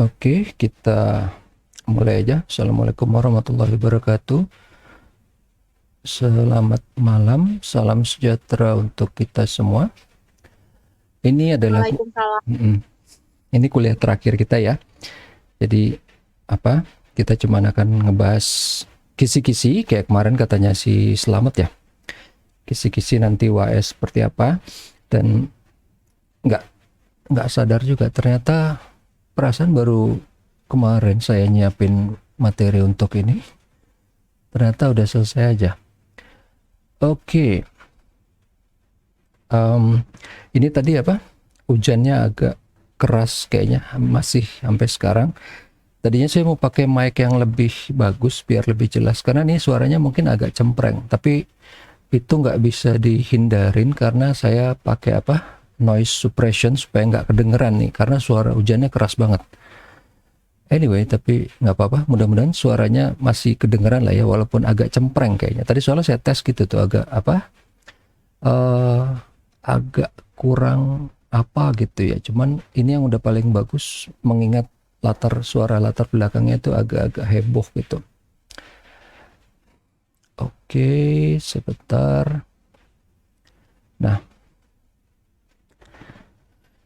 Oke, kita mulai aja. Assalamualaikum warahmatullahi wabarakatuh. Selamat malam, salam sejahtera untuk kita semua. Ini adalah Waalaikumsalam. ini kuliah terakhir kita ya. Jadi apa? Kita cuma akan ngebahas kisi-kisi kayak kemarin katanya si Selamat ya. Kisi-kisi nanti UAS seperti apa, dan nggak nggak sadar juga ternyata perasaan baru kemarin saya nyiapin materi untuk ini, ternyata udah selesai aja. Oke, um, ini tadi apa? Hujannya agak keras kayaknya masih sampai sekarang. Tadinya saya mau pakai mic yang lebih bagus biar lebih jelas karena ini suaranya mungkin agak cempreng, tapi itu nggak bisa dihindarin karena saya pakai apa? Noise suppression supaya nggak kedengeran nih karena suara hujannya keras banget. Anyway, tapi nggak apa-apa. Mudah-mudahan suaranya masih kedengeran lah ya, walaupun agak cempreng kayaknya. Tadi soalnya saya tes gitu tuh agak apa? eh Agak kurang apa gitu ya. Cuman ini yang udah paling bagus mengingat latar belakangnya itu agak-agak heboh gitu. Oke, sebentar. Nah,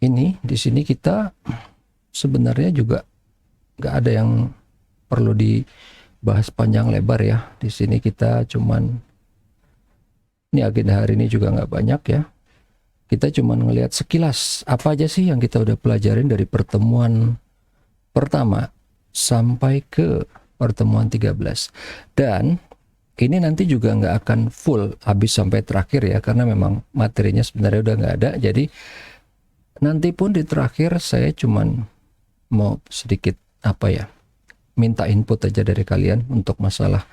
ini di sini kita sebenarnya juga nggak ada yang perlu dibahas panjang lebar ya. Di sini kita cuman ini agenda hari ini juga nggak banyak ya. Kita cuman ngelihat sekilas apa aja sih yang kita udah pelajarin dari pertemuan pertama sampai ke pertemuan 13. Dan ini nanti juga nggak akan full habis sampai terakhir ya, karena memang materinya sebenarnya udah nggak ada. Jadi nanti pun di terakhir saya cuman mau sedikit apa ya, minta input aja dari kalian untuk masalah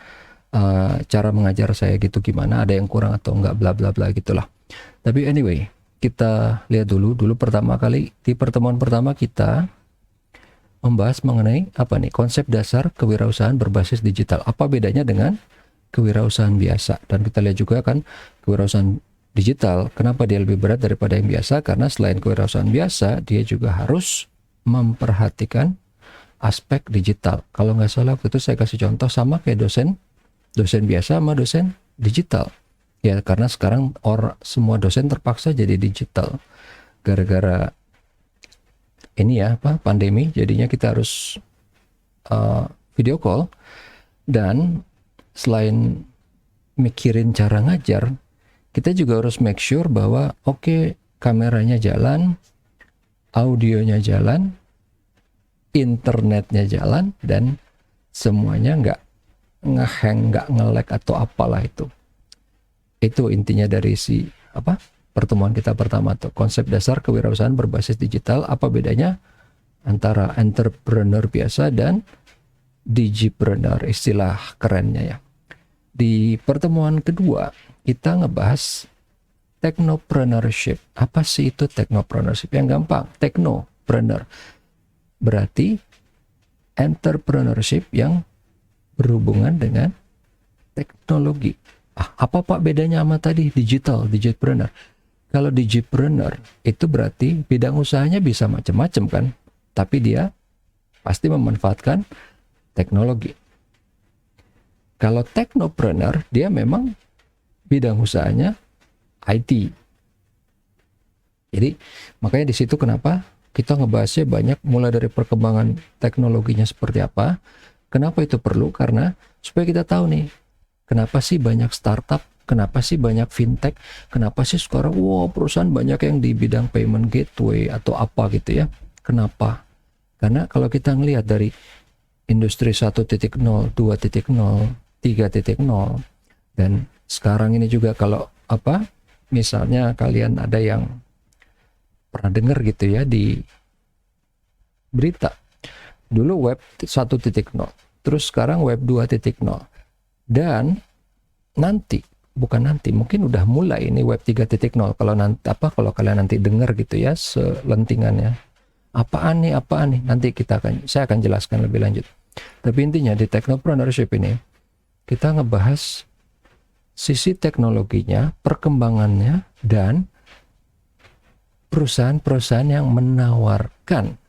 cara mengajar saya gitu gimana, ada yang kurang atau enggak bla bla bla gitulah. Tapi anyway, kita lihat dulu pertama kali di pertemuan pertama kita membahas mengenai apa nih, konsep dasar kewirausahaan berbasis digital. Apa bedanya dengan kewirausahaan biasa? Dan kita lihat juga kan kewirausahaan digital, kenapa dia lebih berat daripada yang biasa? Karena selain kewirausahaan biasa, dia juga harus memperhatikan aspek digital. Kalau nggak salah waktu itu saya kasih contoh sama kayak dosen biasa sama dosen digital. Ya karena sekarang semua dosen terpaksa jadi digital gara-gara ini ya apa, pandemi, jadinya kita harus uh, video call. Dan selain mikirin cara ngajar, kita juga harus make sure bahwa oke, kameranya jalan, audionya jalan, internetnya jalan, dan semuanya nggak ngehang, nggak nge-lag atau apalah itu. Itu intinya dari si apa, pertemuan kita pertama tuh, konsep dasar kewirausahaan berbasis digital. Apa bedanya antara entrepreneur biasa dan digipreneur, istilah kerennya ya. Di pertemuan kedua kita ngebahas technopreneurship. Apa sih itu technopreneurship? Yang gampang, technopreneur berarti entrepreneurship yang berhubungan dengan teknologi. Apa Pak bedanya sama tadi digitpreneur? Kalau digipreneur itu berarti bidang usahanya bisa macam-macam kan, tapi dia pasti memanfaatkan teknologi. Kalau technopreneur dia memang bidang usahanya IT. Jadi makanya di situ kenapa kita ngebahasnya banyak, mulai dari perkembangan teknologinya seperti apa. Kenapa itu perlu? Karena supaya kita tahu nih, kenapa sih banyak startup, kenapa sih banyak fintech, kenapa sih sekarang perusahaan banyak yang di bidang payment gateway atau apa gitu ya. Kenapa? Karena kalau kita ngelihat dari industri 1.0, 2.0, 3.0, dan sekarang ini juga kalau apa, misalnya kalian ada yang pernah dengar gitu ya di berita, dulu web 1.0, terus sekarang web 2.0, dan nanti bukan nanti, mungkin udah mulai ini web 3.0 kalau nanti apa, kalau kalian nanti dengar gitu ya selentingannya. Apaan nih, nanti saya akan jelaskan lebih lanjut. Tapi intinya di technopreneurship ini kita ngebahas sisi teknologinya, perkembangannya, dan perusahaan-perusahaan yang menawarkan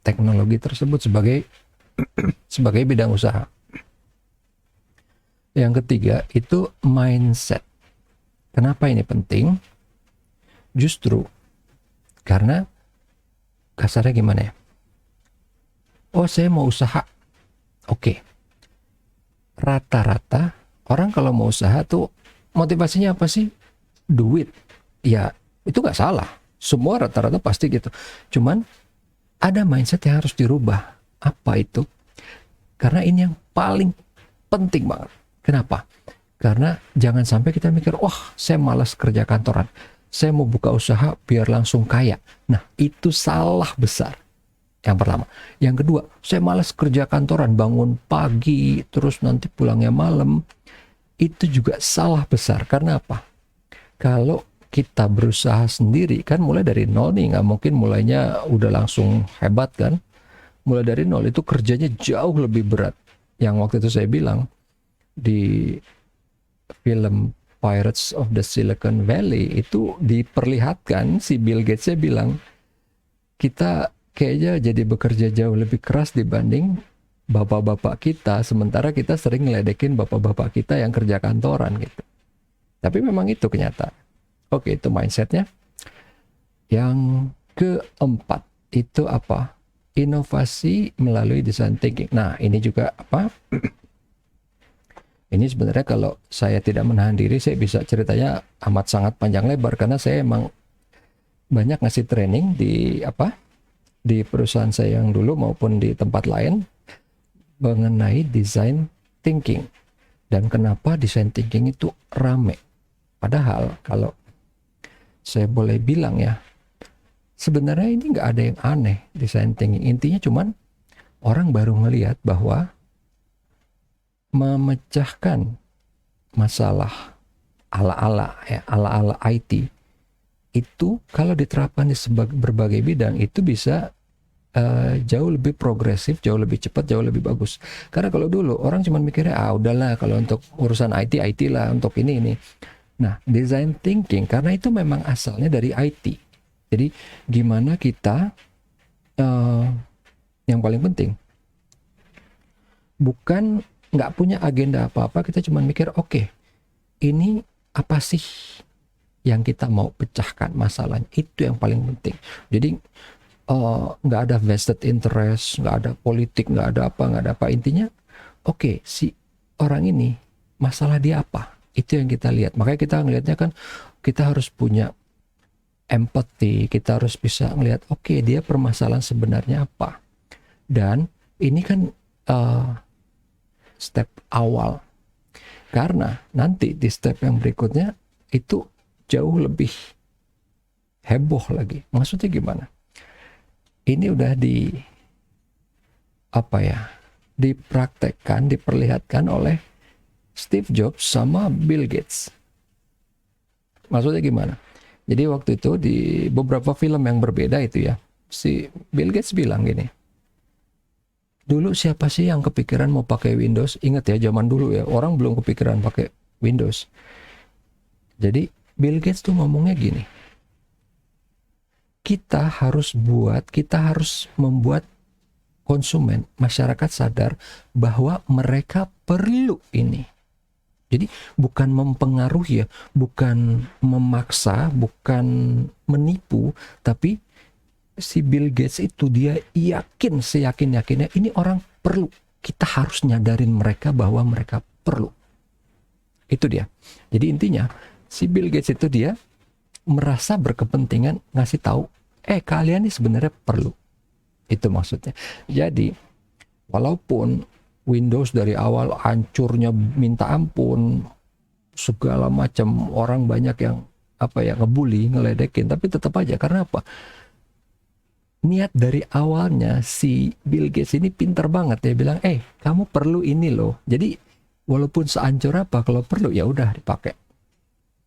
teknologi tersebut sebagai bidang usaha. Yang ketiga itu mindset. Kenapa ini penting? Justru karena kasarnya gimana ya? Oh, saya mau usaha. Oke. Rata-rata orang kalau mau usaha tuh motivasinya apa sih? Duit. Ya, itu nggak salah. Semua rata-rata pasti gitu. Cuman ada mindset yang harus dirubah. Apa itu? Karena ini yang paling penting banget. Kenapa? Karena jangan sampai kita mikir, wah saya malas kerja kantoran. Saya mau buka usaha biar langsung kaya. Nah, itu salah besar. Yang pertama. Yang kedua, saya malas kerja kantoran, bangun pagi, terus nanti pulangnya malam. Itu juga salah besar. Karena apa? Kalau kita berusaha sendiri, kan mulai dari nol nih, nggak mungkin mulainya udah langsung hebat kan. Mulai dari nol itu kerjanya jauh lebih berat. Yang waktu itu saya bilang, di film Pirates of the Silicon Valley itu diperlihatkan si Bill Gates bilang kita kayaknya jadi bekerja jauh lebih keras dibanding bapak-bapak kita, sementara kita sering ngeledekin bapak-bapak kita yang kerja kantoran gitu. Tapi memang itu kenyataan. Oke, itu mindsetnya. Yang keempat itu apa? Inovasi melalui design thinking. Nah, ini juga apa? Ini sebenarnya kalau saya tidak menahan diri, saya bisa ceritanya amat sangat panjang lebar karena saya emang banyak ngasih training di di perusahaan saya yang dulu maupun di tempat lain mengenai design thinking. Dan kenapa design thinking itu rame? Padahal kalau saya boleh bilang ya, sebenarnya ini nggak ada yang aneh design thinking. Intinya cuman orang baru melihat bahwa memecahkan masalah ala-ala IT itu kalau diterapkan di berbagai bidang itu bisa jauh lebih progresif, jauh lebih cepat, jauh lebih bagus. Karena kalau dulu orang cuma mikirnya udahlah kalau untuk urusan IT lah, untuk ini. Nah, design thinking karena itu memang asalnya dari IT. Jadi gimana kita yang paling penting bukan nggak punya agenda apa-apa, kita cuma mikir oke, ini apa sih yang kita mau pecahkan masalahnya, itu yang paling penting. Jadi nggak ada vested interest, nggak ada politik, nggak ada apa. Intinya oke, si orang ini masalah dia apa, itu yang kita lihat. Makanya kita ngelihatnya kan kita harus punya empathy, kita harus bisa ngelihat oke, dia permasalahan sebenarnya apa. Dan ini kan step awal, karena nanti di step yang berikutnya itu jauh lebih heboh lagi. Maksudnya gimana? Ini udah dipraktekkan, diperlihatkan oleh Steve Jobs sama Bill Gates. Maksudnya gimana? Jadi waktu itu di beberapa film yang berbeda itu ya, si Bill Gates bilang gini, dulu siapa sih yang kepikiran mau pakai Windows? Ingat ya, zaman dulu ya, orang belum kepikiran pakai Windows. Jadi Bill Gates tuh ngomongnya gini, kita harus membuat konsumen, masyarakat sadar bahwa mereka perlu ini. Jadi bukan mempengaruhi ya, bukan memaksa, bukan menipu, tapi si Bill Gates itu dia yakin, seyakin-yakinnya ini orang perlu. Kita harus nyadarin mereka bahwa mereka perlu. Itu dia. Jadi intinya si Bill Gates itu dia merasa berkepentingan ngasih tahu, kalian ini sebenarnya perlu. Itu maksudnya. Jadi walaupun Windows dari awal hancurnya minta ampun, segala macam, orang banyak yang ngebully, ngeledekin, tapi tetap aja. Karena apa? Niat dari awalnya si Bill Gates ini pinter banget, dia bilang, kamu perlu ini loh. Jadi walaupun sehancur apa, kalau perlu ya udah dipakai.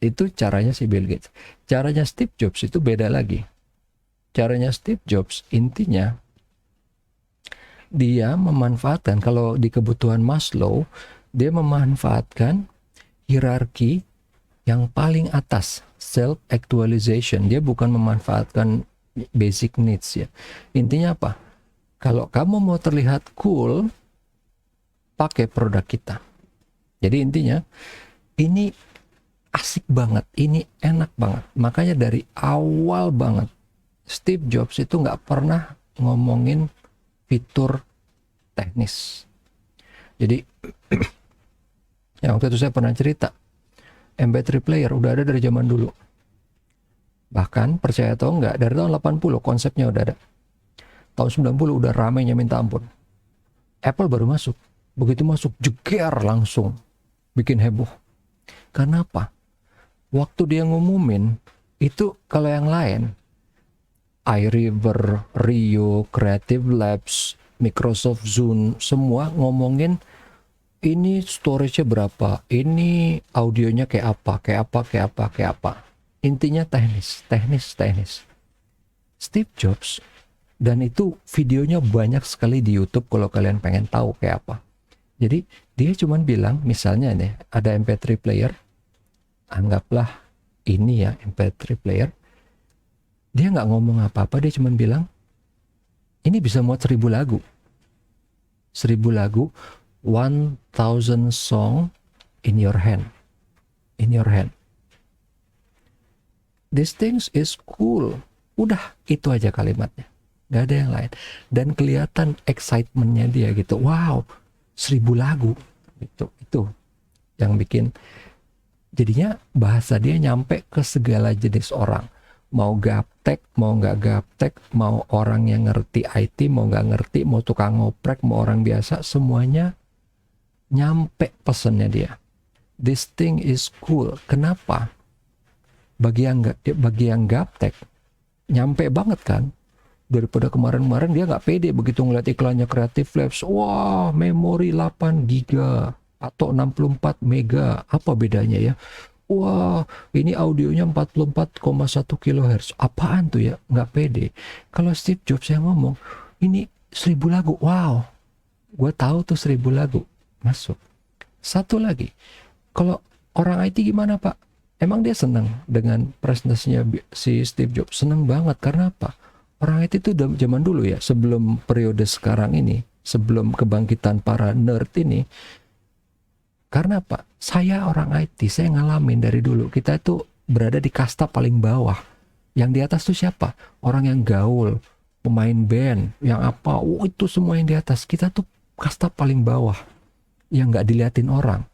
Itu caranya si Bill Gates. Caranya Steve Jobs itu beda lagi. Caranya Steve Jobs intinya dia memanfaatkan, kalau di kebutuhan Maslow, dia memanfaatkan hierarki yang paling atas, self actualization. Dia bukan memanfaatkan basic needs ya. Intinya apa? Kalau kamu mau terlihat cool, pakai produk kita. Jadi intinya, ini asik banget, ini enak banget. Makanya dari awal banget, Steve Jobs itu nggak pernah ngomongin fitur teknis. Jadi, ya waktu itu saya pernah cerita, MP3 player udah ada dari zaman dulu. Bahkan, percaya atau enggak, dari tahun 80 konsepnya udah ada. Tahun 90 udah ramainya minta ampun. Apple baru masuk. Begitu masuk, jeger langsung. Bikin heboh. Karena apa? Waktu dia ngumumin, itu kalau yang lain, iRiver, Rio, Creative Labs, Microsoft Zune, semua ngomongin ini storage-nya berapa, ini audionya kayak apa, kayak apa, kayak apa, kayak apa. Intinya teknis, teknis, teknis. Steve Jobs, dan itu videonya banyak sekali di YouTube kalau kalian pengen tahu kayak apa. Jadi dia cuma bilang, misalnya nih, ada MP3 player, anggaplah ini ya MP3 player, dia nggak ngomong apa-apa, dia cuma bilang, ini bisa muat 1000 lagu. 1000 lagu, 1000 song in your hand. In your hand. These things is cool. Udah, itu aja kalimatnya. Gak ada yang lain. Dan kelihatan excitementnya dia gitu. Wow, 1000 lagu. Itu yang bikin. Jadinya bahasa dia nyampe ke segala jenis orang. Mau gaptek, mau nggak gaptek, mau orang yang ngerti IT, mau nggak ngerti, mau tukang ngoprek, mau orang biasa, semuanya nyampe pesannya dia. This thing is cool. Kenapa? Bagi yang gaptek, nyampe banget kan? Daripada kemarin-kemarin dia nggak pede begitu ngeliat iklannya Creative Labs. Wah, memori 8 giga atau 64 mega. Apa bedanya ya? Wah, ini audionya 44,1 kHz. Apaan tuh ya? Nggak pede. Kalau Steve Jobs yang ngomong, ini 1000 lagu. Wow, gue tahu tuh 1000 lagu. Masuk. Satu lagi, kalau orang IT gimana Pak? Emang dia senang dengan presentasinya si Steve Jobs? Senang banget. Karena apa? Orang IT itu zaman dulu ya, sebelum periode sekarang ini, sebelum kebangkitan para nerd ini. Karena apa? Saya orang IT, saya ngalamin dari dulu. Kita itu berada di kasta paling bawah. Yang di atas tuh siapa? Orang yang gaul, pemain band, yang apa? Oh, itu semua yang di atas. Kita tuh kasta paling bawah, yang nggak diliatin orang.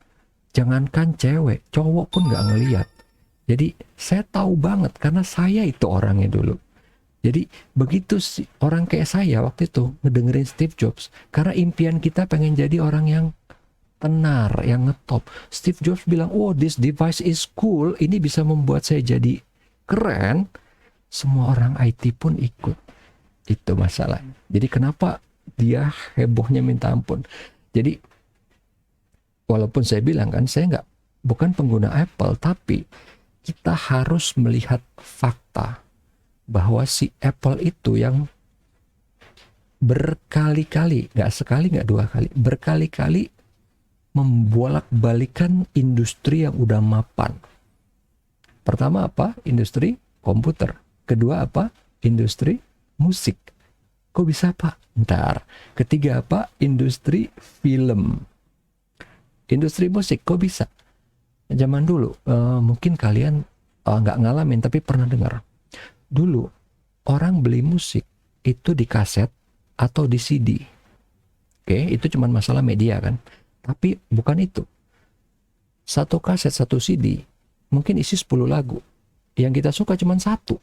Jangankan cewek, cowok pun nggak ngeliat. Jadi saya tahu banget karena saya itu orangnya dulu. Jadi begitu orang kayak saya waktu itu ngedengerin Steve Jobs, karena impian kita pengen jadi orang yang tenar, yang ngetop. Steve Jobs bilang, oh this device is cool, ini bisa membuat saya jadi keren. Semua orang IT pun ikut. Itu masalahnya. Jadi kenapa dia hebohnya minta ampun. Jadi walaupun saya bilang kan, saya bukan pengguna Apple, tapi kita harus melihat fakta bahwa si Apple itu yang berkali-kali, nggak sekali, nggak dua kali, berkali-kali membolak-balikan industri yang udah mapan. Pertama apa? Industri komputer. Kedua apa? Industri musik. Kok bisa Pak? Ntar. Ketiga apa? Industri film. Industri musik, kok bisa? Zaman dulu, mungkin kalian nggak ngalamin, tapi pernah dengar. Dulu, orang beli musik itu di kaset atau di CD. Oke, itu cuma masalah media kan. Tapi bukan itu. Satu kaset, satu CD, mungkin isi 10 lagu. Yang kita suka cuma satu.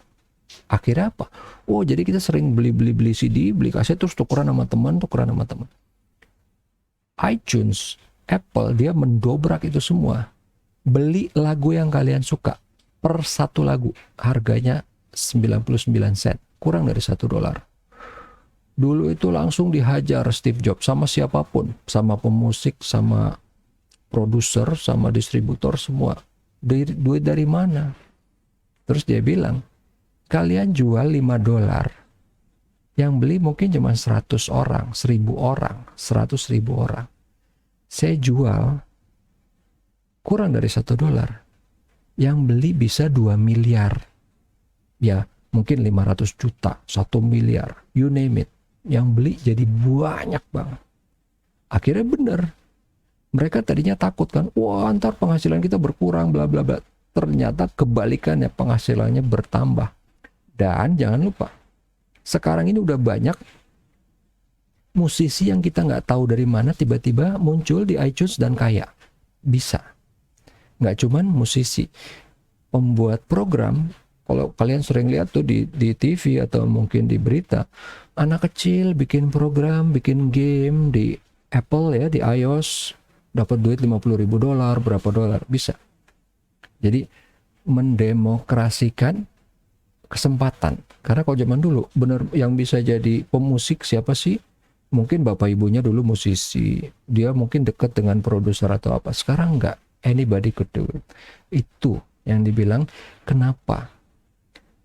Akhirnya apa? Oh, jadi kita sering beli CD, beli kaset, terus tukeran sama teman. iTunes, Apple, dia mendobrak itu semua. Beli lagu yang kalian suka per satu lagu, harganya 99 sen, kurang dari $1. Dulu itu langsung dihajar Steve Jobs sama siapapun, sama pemusik, sama produser, sama distributor, semua. Duit dari mana? Terus dia bilang, kalian jual $5, yang beli mungkin cuma 100 orang, 1000 orang, 100.000 orang. Saya jual kurang dari $1, yang beli bisa 2 miliar. Ya, mungkin 500 juta, 1 miliar, you name it. yang beli jadi banyak banget. Akhirnya bener, mereka tadinya takut kan, wah ntar penghasilan kita berkurang bla bla bla. Ternyata kebalikannya, penghasilannya bertambah. Dan jangan lupa, sekarang ini udah banyak musisi yang kita nggak tahu dari mana tiba-tiba muncul di iTunes dan kaya. Bisa. Nggak cuman musisi, pembuat program. Kalau kalian sering lihat tuh di TV atau mungkin di berita, anak kecil bikin program, bikin game di Apple ya, di iOS, dapat duit $50.000, berapa dolar, bisa. Jadi mendemokrasikan kesempatan. Karena kalau zaman dulu bener yang bisa jadi pemusik siapa sih? Mungkin bapak ibunya dulu musisi, dia mungkin dekat dengan produser atau apa. Sekarang enggak, anybody could do it. Itu yang dibilang kenapa.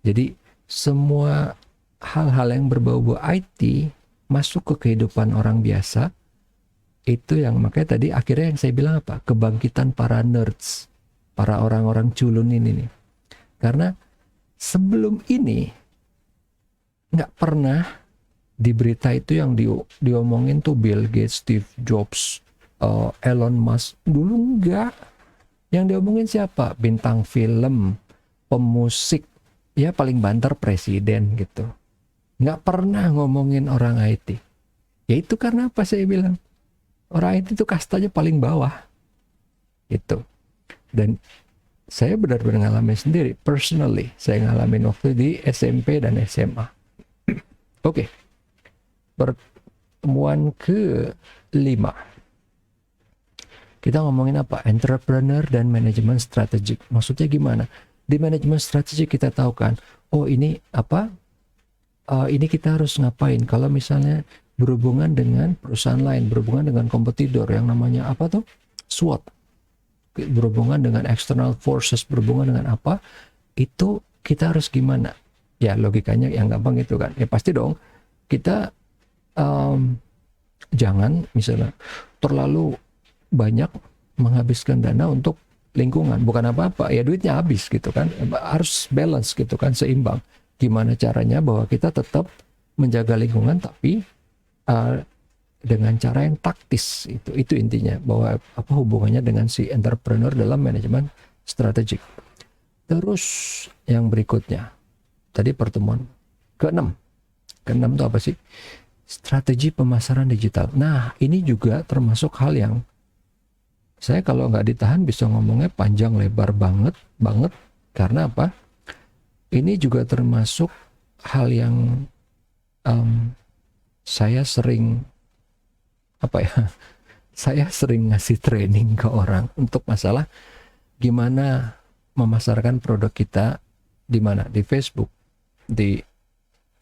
Jadi semua hal-hal yang berbau-bau IT masuk ke kehidupan orang biasa, itu yang makanya tadi akhirnya yang saya bilang apa? Kebangkitan para nerds, para orang-orang culun ini nih. Karena sebelum ini nggak pernah di berita itu yang diomongin tuh Bill Gates, Steve Jobs, Elon Musk. Dulu enggak. Yang diomongin siapa? Bintang film, pemusik, ya paling banter presiden gitu. Nggak pernah ngomongin orang IT. Ya itu karena apa saya bilang? Orang IT itu kastanya paling bawah. Gitu. Dan saya benar-benar ngalamin sendiri, personally. Saya ngalamin waktu di SMP dan SMA. Oke. Pertemuan ke-5. Kita ngomongin apa? Entrepreneur dan manajemen strategik. Maksudnya gimana? Di manajemen strategik kita tahu kan, oh ini apa? Ini kita harus ngapain? Kalau misalnya berhubungan dengan perusahaan lain, berhubungan dengan kompetitor yang namanya apa tuh? SWOT. Berhubungan dengan external forces, berhubungan dengan apa? Itu kita harus gimana? Ya logikanya yang gampang itu kan. Ya pasti dong kita jangan misalnya terlalu banyak menghabiskan dana untuk lingkungan, bukan apa-apa ya, duitnya habis gitu kan, harus balance gitu kan, seimbang. Gimana caranya bahwa kita tetap menjaga lingkungan tapi dengan cara yang taktis, itu intinya, bahwa apa hubungannya dengan si entrepreneur dalam manajemen strategik. Terus yang berikutnya tadi pertemuan ke-6 itu apa sih? Strategi pemasaran digital. Nah, ini juga termasuk hal yang saya kalau nggak ditahan bisa ngomongnya panjang lebar banget. Karena apa? Ini juga termasuk hal yang saya sering saya sering ngasih training ke orang untuk masalah gimana memasarkan produk kita di mana? Di Facebook, di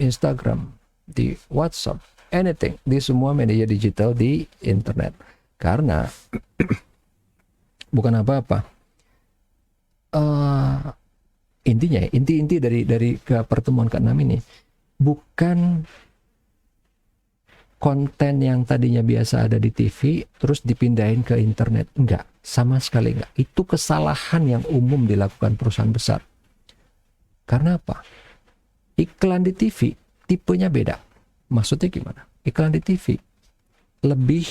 Instagram, di WhatsApp, anything, di semua media digital di internet. Karena bukan apa-apa. Intinya, inti dari ke pertemuan ke-6 ini bukan konten yang tadinya biasa ada di TV terus dipindahin ke internet. Enggak, sama sekali enggak. Itu kesalahan yang umum dilakukan perusahaan besar. Karena apa? Iklan di TV tipenya beda. Maksudnya gimana? Iklan di TV lebih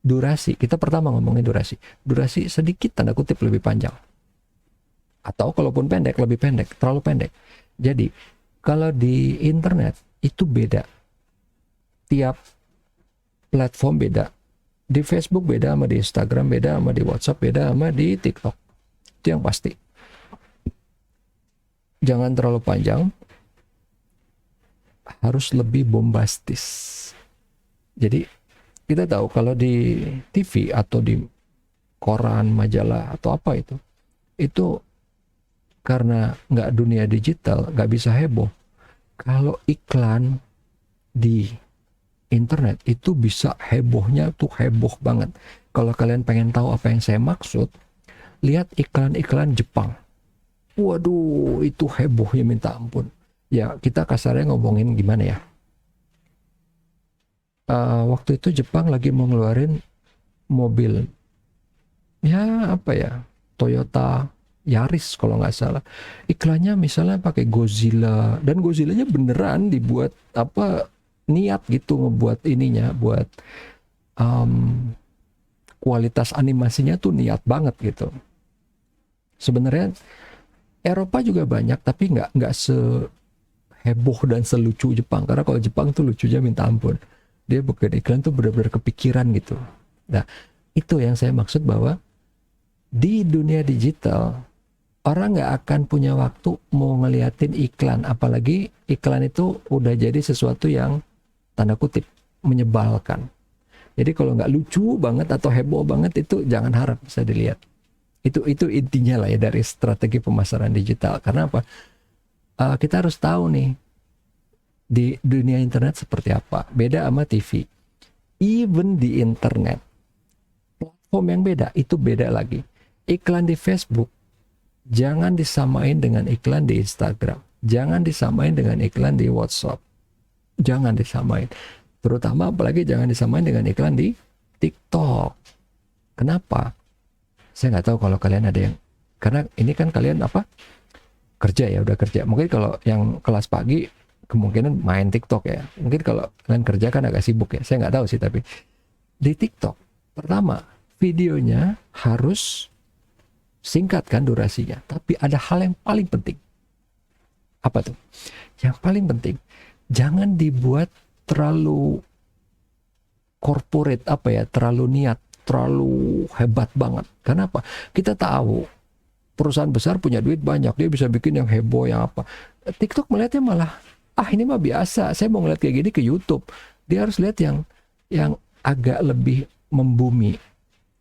durasi. Kita pertama ngomongin durasi. Durasi sedikit tanda kutip lebih panjang. Atau kalaupun pendek, lebih pendek. Terlalu pendek. Jadi kalau di internet itu beda. Tiap platform beda. Di Facebook beda sama di Instagram, beda sama di WhatsApp, beda sama di TikTok. Itu yang pasti. Jangan terlalu panjang. Harus lebih bombastis. Jadi kita tahu kalau di TV atau di koran, majalah atau apa itu karena nggak dunia digital, nggak bisa heboh. Kalau iklan di internet itu bisa hebohnya tuh heboh banget. Kalau kalian pengen tahu apa yang saya maksud, lihat iklan-iklan Jepang. Waduh, itu hebohnya minta ampun. Ya kita kasarnya ngomongin gimana ya, waktu itu Jepang lagi mau ngeluarin mobil ya apa ya, Toyota Yaris kalau nggak salah. Iklannya misalnya pakai Godzilla, dan Godzillanya beneran dibuat apa, niat gitu ngebuat ininya, buat kualitas animasinya tuh niat banget gitu. Sebenarnya Eropa juga banyak, tapi nggak seheboh dan selucu Jepang. Karena kalau Jepang tuh lucunya minta ampun. Dia bikin iklan tuh benar-benar kepikiran gitu. Nah, itu yang saya maksud bahwa di dunia digital, orang nggak akan punya waktu mau ngeliatin iklan. Apalagi iklan itu udah jadi sesuatu yang tanda kutip menyebalkan. Jadi kalau nggak lucu banget atau heboh banget itu jangan harap bisa dilihat. Itu intinya lah ya dari strategi pemasaran digital. Karena apa? Kita harus tahu nih di dunia internet seperti apa. Beda sama TV. Even di internet, platform yang beda itu beda lagi. Iklan di Facebook jangan disamain dengan iklan di Instagram. Jangan disamain dengan iklan di WhatsApp. Jangan disamain. Terutama apalagi jangan disamain dengan iklan di TikTok. Kenapa? Saya nggak tahu kalau kalian ada yang, karena ini kan kalian apa? Kerja ya, udah kerja. Mungkin kalau yang kelas pagi kemungkinan main TikTok ya. Mungkin kalau kalian kerja kan agak sibuk ya. Saya nggak tahu sih, tapi di TikTok pertama videonya harus singkat kan durasinya. Tapi ada hal yang paling penting. Apa tuh? Yang paling penting, jangan dibuat terlalu corporate, apa ya, terlalu niat, terlalu hebat banget. Kenapa? Kita tahu perusahaan besar punya duit banyak, dia bisa bikin yang heboh, yang apa. TikTok melihatnya malah, ini mah biasa, saya mau ngeliat kayak gini ke YouTube. Dia harus lihat yang agak lebih membumi,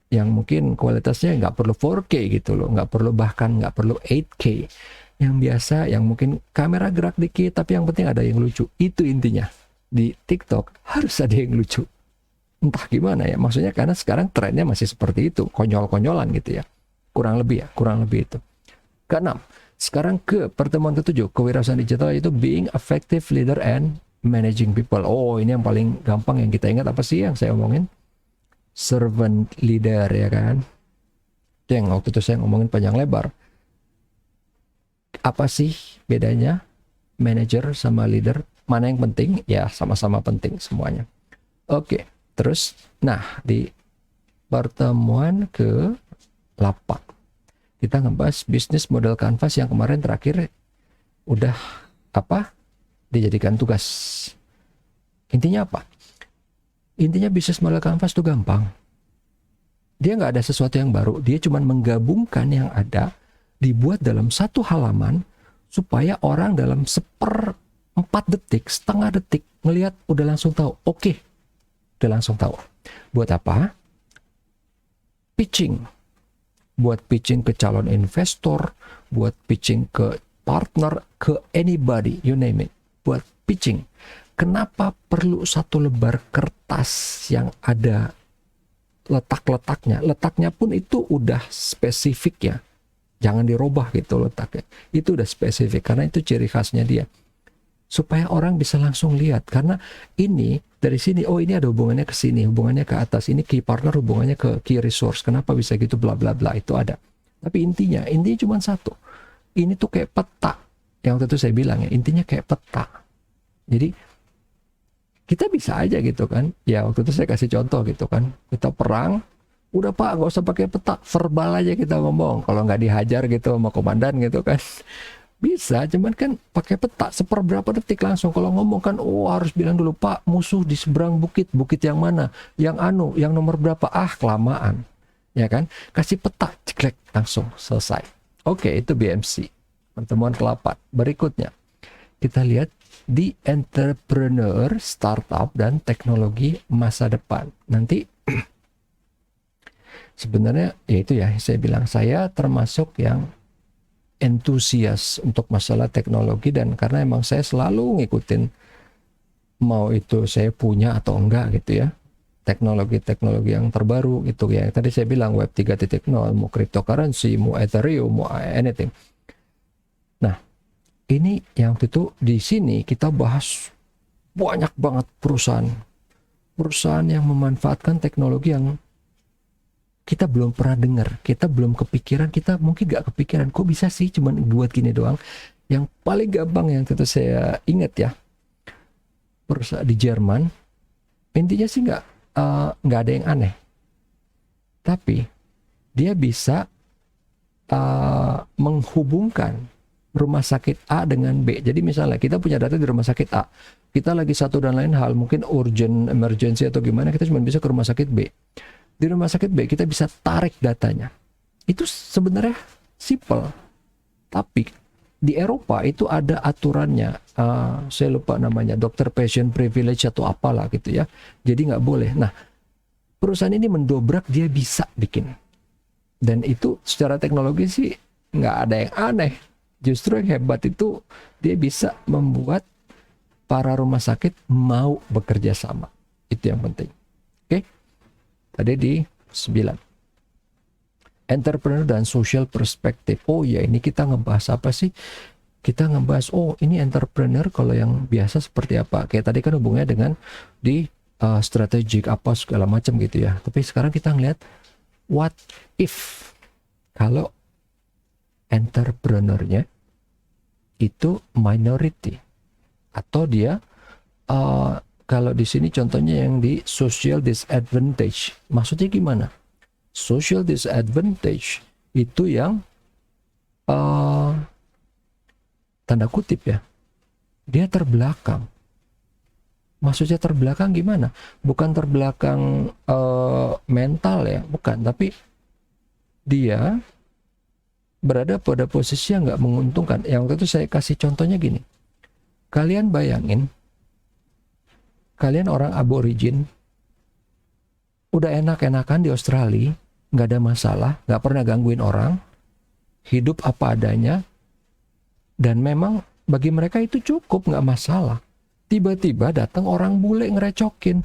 yang mungkin kualitasnya nggak perlu 4K gitu loh, nggak perlu, bahkan nggak perlu 8K. Yang biasa, yang mungkin kamera gerak dikit, tapi yang penting ada yang lucu. Itu intinya. Di TikTok harus ada yang lucu. Entah gimana ya, maksudnya karena sekarang trennya masih seperti itu, konyol-konyolan gitu ya. Kurang lebih itu. Keenam, sekarang ke pertemuan ketujuh, kewirausahaan digital itu being effective leader and managing people. Oh, ini yang paling gampang yang kita ingat, apa sih yang saya omongin? Servant leader, ya kan? Itu yang waktu itu saya ngomongin panjang lebar. Apa sih bedanya manager sama leader? Mana yang penting? Ya, sama-sama penting semuanya. Oke, terus, nah di pertemuan ke-8 kita ngebahas bisnis model canvas yang kemarin terakhir udah dijadikan tugas. Intinya apa? Intinya bisnis model canvas itu gampang. Dia nggak ada sesuatu yang baru, dia cuma menggabungkan yang ada, dibuat dalam satu halaman supaya orang dalam 1/4 detik, setengah detik ngelihat udah langsung tahu. Oke, udah langsung tahu. Buat apa? Pitching. Buat pitching ke calon investor, buat pitching ke partner, ke anybody, you name it. Buat pitching. Kenapa perlu satu lembar kertas yang ada letak-letaknya? Letaknya pun itu udah spesifik ya. Jangan dirubah gitu letaknya. Itu udah spesifik karena itu ciri khasnya dia. Supaya orang bisa langsung lihat. Karena ini dari sini, oh ini ada hubungannya ke sini, hubungannya ke atas, ini key partner hubungannya ke key resource. Kenapa bisa gitu, bla bla bla, itu ada. Tapi intinya cuma satu. Ini tuh kayak peta. Yang waktu itu saya bilang ya, intinya kayak peta. Jadi kita bisa aja gitu kan. Ya waktu itu saya kasih contoh gitu kan. Kita perang, udah Pak, nggak usah pakai peta, verbal aja kita ngomong. Kalau nggak dihajar gitu sama komandan gitu kan. Bisa, cuman kan pakai peta, seperberapa detik langsung. Kalau ngomong kan, harus bilang dulu, Pak, musuh di seberang bukit yang mana? Yang nomor berapa? Kelamaan. Ya kan? Kasih peta, ceklek, langsung selesai. Oke, itu BMC. Pertemuan ke-8. Berikutnya, kita lihat di entrepreneur, startup, dan teknologi masa depan. Nanti, sebenarnya, ya itu ya, saya bilang, saya termasuk yang entusias untuk masalah teknologi, dan karena emang saya selalu ngikutin, mau itu saya punya atau enggak gitu ya, teknologi-teknologi yang terbaru gitu ya. Tadi saya bilang web 3.0, mau cryptocurrency, mau Ethereum, mau anything. Nah, ini yang itu di sini kita bahas banyak banget perusahaan yang memanfaatkan teknologi yang kita belum pernah dengar, kita belum kepikiran, kita mungkin gak kepikiran, kok bisa sih cuman buat gini doang. Yang paling gampang yang tentu saya ingat ya, perusahaan di Jerman, intinya sih nggak ada yang aneh, tapi dia bisa menghubungkan rumah sakit A dengan B. Jadi misalnya kita punya data di rumah sakit A, kita lagi satu dan lain hal, mungkin urgent, emergency atau gimana, kita cuma bisa ke rumah sakit B. Di rumah sakit B kita bisa tarik datanya. Itu sebenarnya simple, tapi di Eropa itu ada aturannya. Saya lupa namanya, dokter patient privilege atau apalah gitu ya. Jadi nggak boleh. Nah, perusahaan ini mendobrak, dia bisa bikin. Dan itu secara teknologi sih nggak ada yang aneh. Justru yang hebat itu dia bisa membuat para rumah sakit mau bekerja sama. Itu yang penting. Oke? Tadi di 9. Entrepreneur dan social perspective. Oh ya, ini kita ngebahas apa sih? Kita ngebahas, oh ini entrepreneur kalau yang biasa seperti apa. Kayak tadi kan hubungannya dengan di strategic apa segala macam gitu ya. Tapi sekarang kita ngeliat, what if kalau entrepreneurnya itu minority, atau dia kalau di sini contohnya yang di social disadvantage. Maksudnya gimana? Social disadvantage itu yang tanda kutip ya, dia terbelakang. Maksudnya terbelakang gimana? Bukan terbelakang mental ya, bukan, tapi dia berada pada posisi yang nggak menguntungkan. Yang waktu itu saya kasih contohnya gini. Kalian bayangin, kalian orang aborigin, udah enak-enakan di Australia, nggak ada masalah, nggak pernah gangguin orang, hidup apa adanya, dan memang bagi mereka itu cukup, nggak masalah. Tiba-tiba datang orang bule ngerecokin,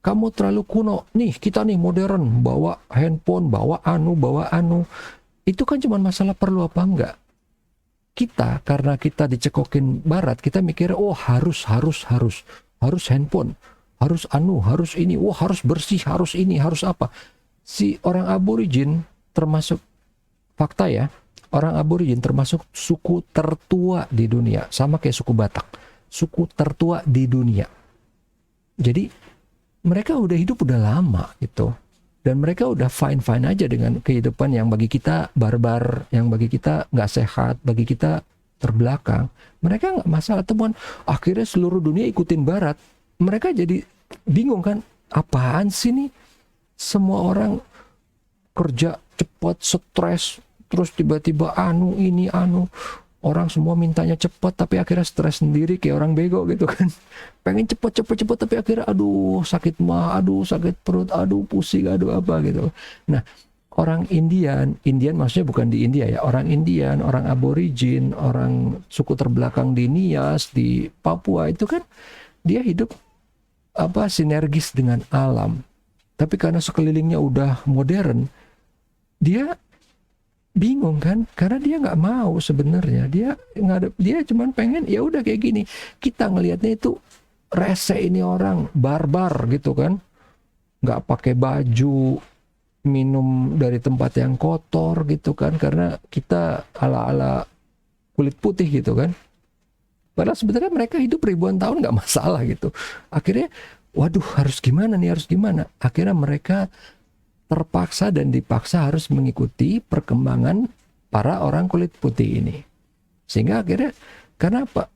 kamu terlalu kuno, nih kita nih modern, bawa handphone, bawa anu. Itu kan cuma masalah perlu apa enggak. Kita, karena kita dicekokin barat, kita mikir, oh harus handphone, harus harus ini, oh harus bersih, harus ini, harus apa. Si orang aborigin termasuk, fakta ya, orang aborigin termasuk suku tertua di dunia, sama kayak suku Batak, suku tertua di dunia. Jadi mereka udah hidup udah lama gitu. Dan mereka udah fine-fine aja dengan kehidupan yang bagi kita barbar, yang bagi kita nggak sehat, bagi kita terbelakang. Mereka nggak masalah, temuan. Akhirnya seluruh dunia ikutin barat. Mereka jadi bingung kan, apaan sih nih? Semua orang kerja cepat, stres, terus tiba-tiba ini. Orang semua mintanya cepat, tapi akhirnya stres sendiri kayak orang bego gitu kan. Pengen cepet, tapi akhirnya aduh sakit mah, aduh sakit perut, aduh pusing, aduh apa gitu. Nah, orang Indian maksudnya bukan di India ya, orang Indian, orang aborigin, orang suku terbelakang di Nias, di Papua itu kan dia hidup sinergis dengan alam. Tapi karena sekelilingnya udah modern, dia bingung kan, karena dia nggak mau sebenarnya, dia cuman pengen ya udah kayak gini. Kita ngelihatnya itu rese, ini orang barbar gitu kan, nggak pakai baju, minum dari tempat yang kotor gitu kan, karena kita ala kulit putih gitu kan. Padahal sebenarnya mereka hidup ribuan tahun nggak masalah gitu. Akhirnya waduh harus gimana. Akhirnya mereka terpaksa dan dipaksa harus mengikuti perkembangan para orang kulit putih ini. Sehingga akhirnya, karena apa?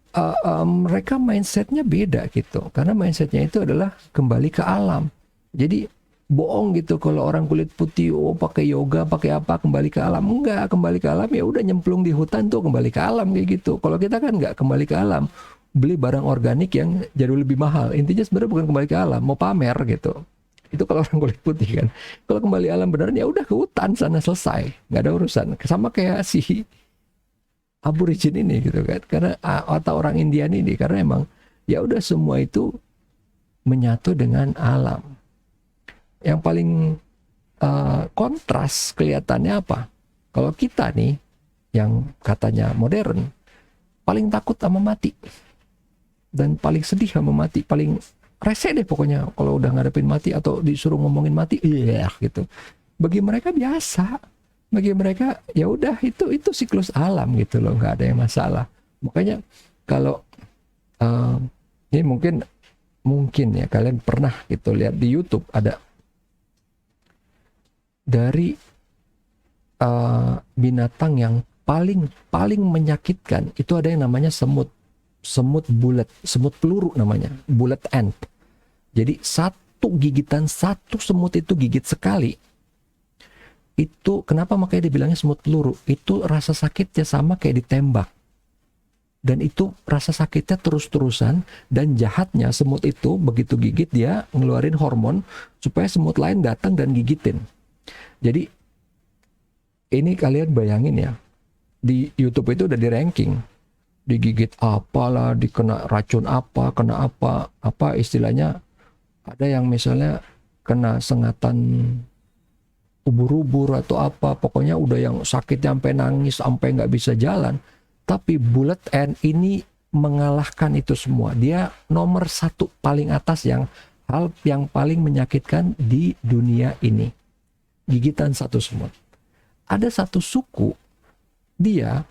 Mereka mindsetnya beda gitu. Karena mindsetnya itu adalah kembali ke alam. Jadi bohong gitu kalau orang kulit putih pakai yoga, pakai apa, kembali ke alam. Enggak, kembali ke alam ya udah nyemplung di hutan tuh kembali ke alam kayak gitu. Kalau kita kan enggak kembali ke alam. Beli barang organik yang jauh lebih mahal. Intinya sebenarnya bukan kembali ke alam, mau pamer gitu. Itu kalau orang kulit putih kan. Kalau kembali alam beneran ya udah ke hutan sana, selesai, nggak ada urusan. Sama kayak si aborigin ini gitu kan. Karena atau orang Indian ini, karena emang ya udah semua itu menyatu dengan alam. Yang paling kontras kelihatannya apa? Kalau kita nih yang katanya modern, paling takut sama mati dan paling sedih sama mati, paling rese deh pokoknya kalau udah ngadepin mati atau disuruh ngomongin mati, gitu. Bagi mereka biasa, bagi mereka ya udah itu siklus alam gitu loh, nggak ada yang masalah. Makanya kalau ini mungkin mungkin ya kalian pernah gitu lihat di YouTube ada dari binatang yang paling menyakitkan itu ada yang namanya semut bulat, semut peluru namanya, bullet ant. Jadi satu gigitan satu semut itu gigit sekali. Itu kenapa makanya dibilangnya semut peluru? Itu rasa sakitnya sama kayak ditembak. Dan itu rasa sakitnya terus-terusan, dan jahatnya semut itu begitu gigit dia ngeluarin hormon supaya semut lain datang dan gigitin. Jadi ini kalian bayangin ya, di YouTube itu udah di ranking, digigit apalah, dikena racun apa, kena apa istilahnya, ada yang misalnya kena sengatan ubur-ubur atau apa, pokoknya udah yang sakit sampai nangis, sampai nggak bisa jalan. Tapi bullet ant ini mengalahkan itu semua. Dia nomor satu paling atas yang hal yang paling menyakitkan di dunia ini. Gigitan satu semut. Ada satu suku, dia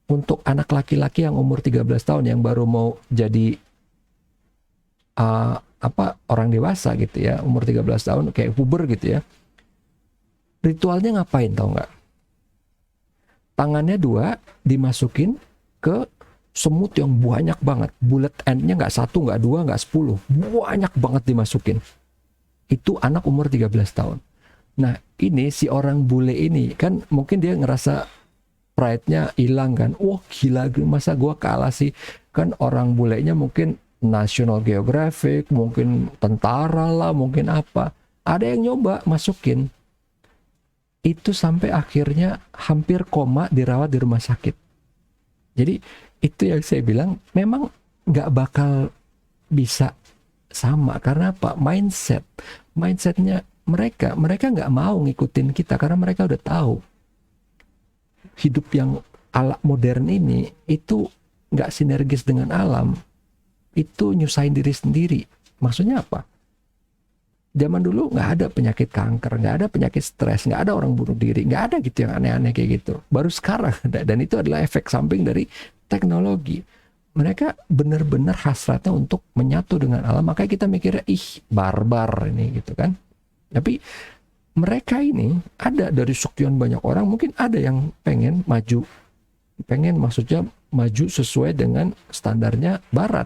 untuk anak laki-laki yang umur 13 tahun yang baru mau jadi orang dewasa gitu ya, umur 13 tahun kayak puber gitu ya. Ritualnya ngapain tau nggak? Tangannya dua dimasukin ke semut yang banyak banget. Bullet ant-nya nggak satu, nggak dua, nggak 10. Banyak banget dimasukin. Itu anak umur 13 tahun. Nah ini si orang bule ini kan mungkin dia ngerasa pride-nya hilang kan. Wah gila, masa gua kalah sih? Kan orang bulenya mungkin National Geographic, mungkin tentara lah, mungkin apa. Ada yang nyoba masukin. Itu sampai akhirnya hampir koma, dirawat di rumah sakit. Jadi itu yang saya bilang memang nggak bakal bisa sama. Karena apa? Mindsetnya mereka nggak mau ngikutin kita karena mereka udah tahu hidup yang ala modern ini itu nggak sinergis dengan alam, itu nyusahin diri sendiri. Maksudnya apa? Zaman dulu nggak ada penyakit kanker, nggak ada penyakit stres, nggak ada orang bunuh diri, nggak ada gitu yang aneh-aneh kayak gitu. Baru sekarang ada, dan itu adalah efek samping dari teknologi. Mereka benar-benar hasratnya untuk menyatu dengan alam, makanya kita mikirnya barbar ini gitu kan. Tapi mereka ini ada dari sekian banyak orang, mungkin ada yang pengen maju, maksudnya maju sesuai dengan standarnya barat,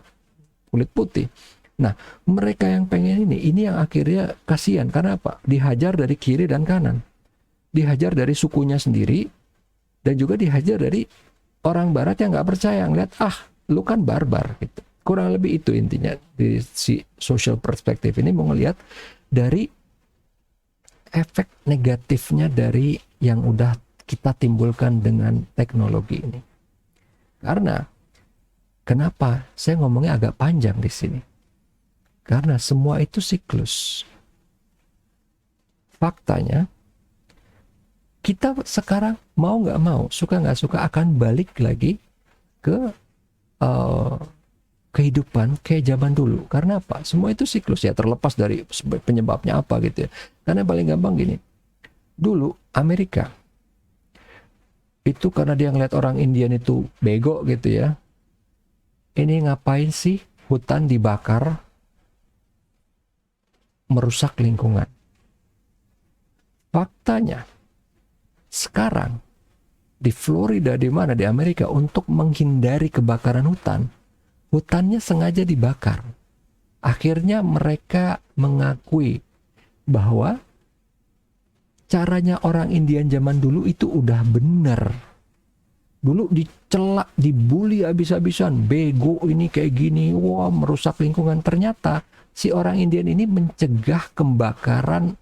kulit putih. Nah, mereka yang pengen ini yang akhirnya kasihan. Karena apa? Dihajar dari kiri dan kanan. Dihajar dari sukunya sendiri, dan juga dihajar dari orang barat yang nggak percaya, ngeliat, lu kan barbar gitu. Kurang lebih itu intinya. Di si social perspective ini mau ngeliat dari efek negatifnya dari yang udah kita timbulkan dengan teknologi ini. Karena kenapa saya ngomongnya agak panjang di sini? Karena semua itu siklus. Faktanya, kita sekarang mau nggak mau, suka nggak suka akan balik lagi ke kehidupan kayak zaman dulu. Karena apa? Semua itu siklus ya, terlepas dari penyebabnya apa gitu ya. Karena paling gampang gini, dulu Amerika itu karena dia ngeliat orang Indian itu bego gitu ya. Ini ngapain sih hutan dibakar, merusak lingkungan. Faktanya, sekarang di Florida, di mana di Amerika, untuk menghindari kebakaran hutan, hutannya sengaja dibakar. Akhirnya mereka mengakui bahwa caranya orang Indian zaman dulu itu udah benar. Dulu dicela, dibully habis-habisan, bego ini kayak gini, wah merusak lingkungan. Ternyata si orang Indian ini mencegah kebakaran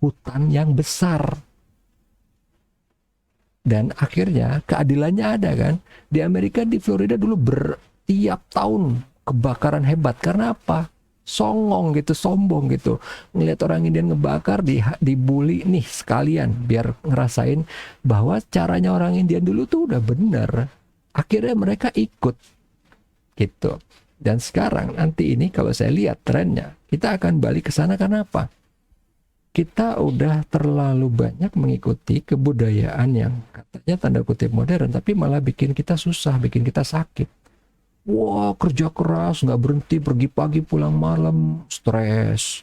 hutan yang besar. Dan akhirnya keadilannya ada kan. Di Amerika, di Florida dulu tiap tahun kebakaran hebat. Karena apa? Songong gitu, sombong gitu. Ngelihat orang Indian ngebakar, dibully nih sekalian. Biar ngerasain bahwa caranya orang Indian dulu tuh udah bener. Akhirnya mereka ikut gitu. Dan sekarang nanti ini kalau saya lihat trennya, kita akan balik ke sana. Karena apa? Kita udah terlalu banyak mengikuti kebudayaan yang katanya tanda kutip modern, tapi malah bikin kita susah, bikin kita sakit. wah kerja keras, nggak berhenti, pergi pagi pulang malam, stres.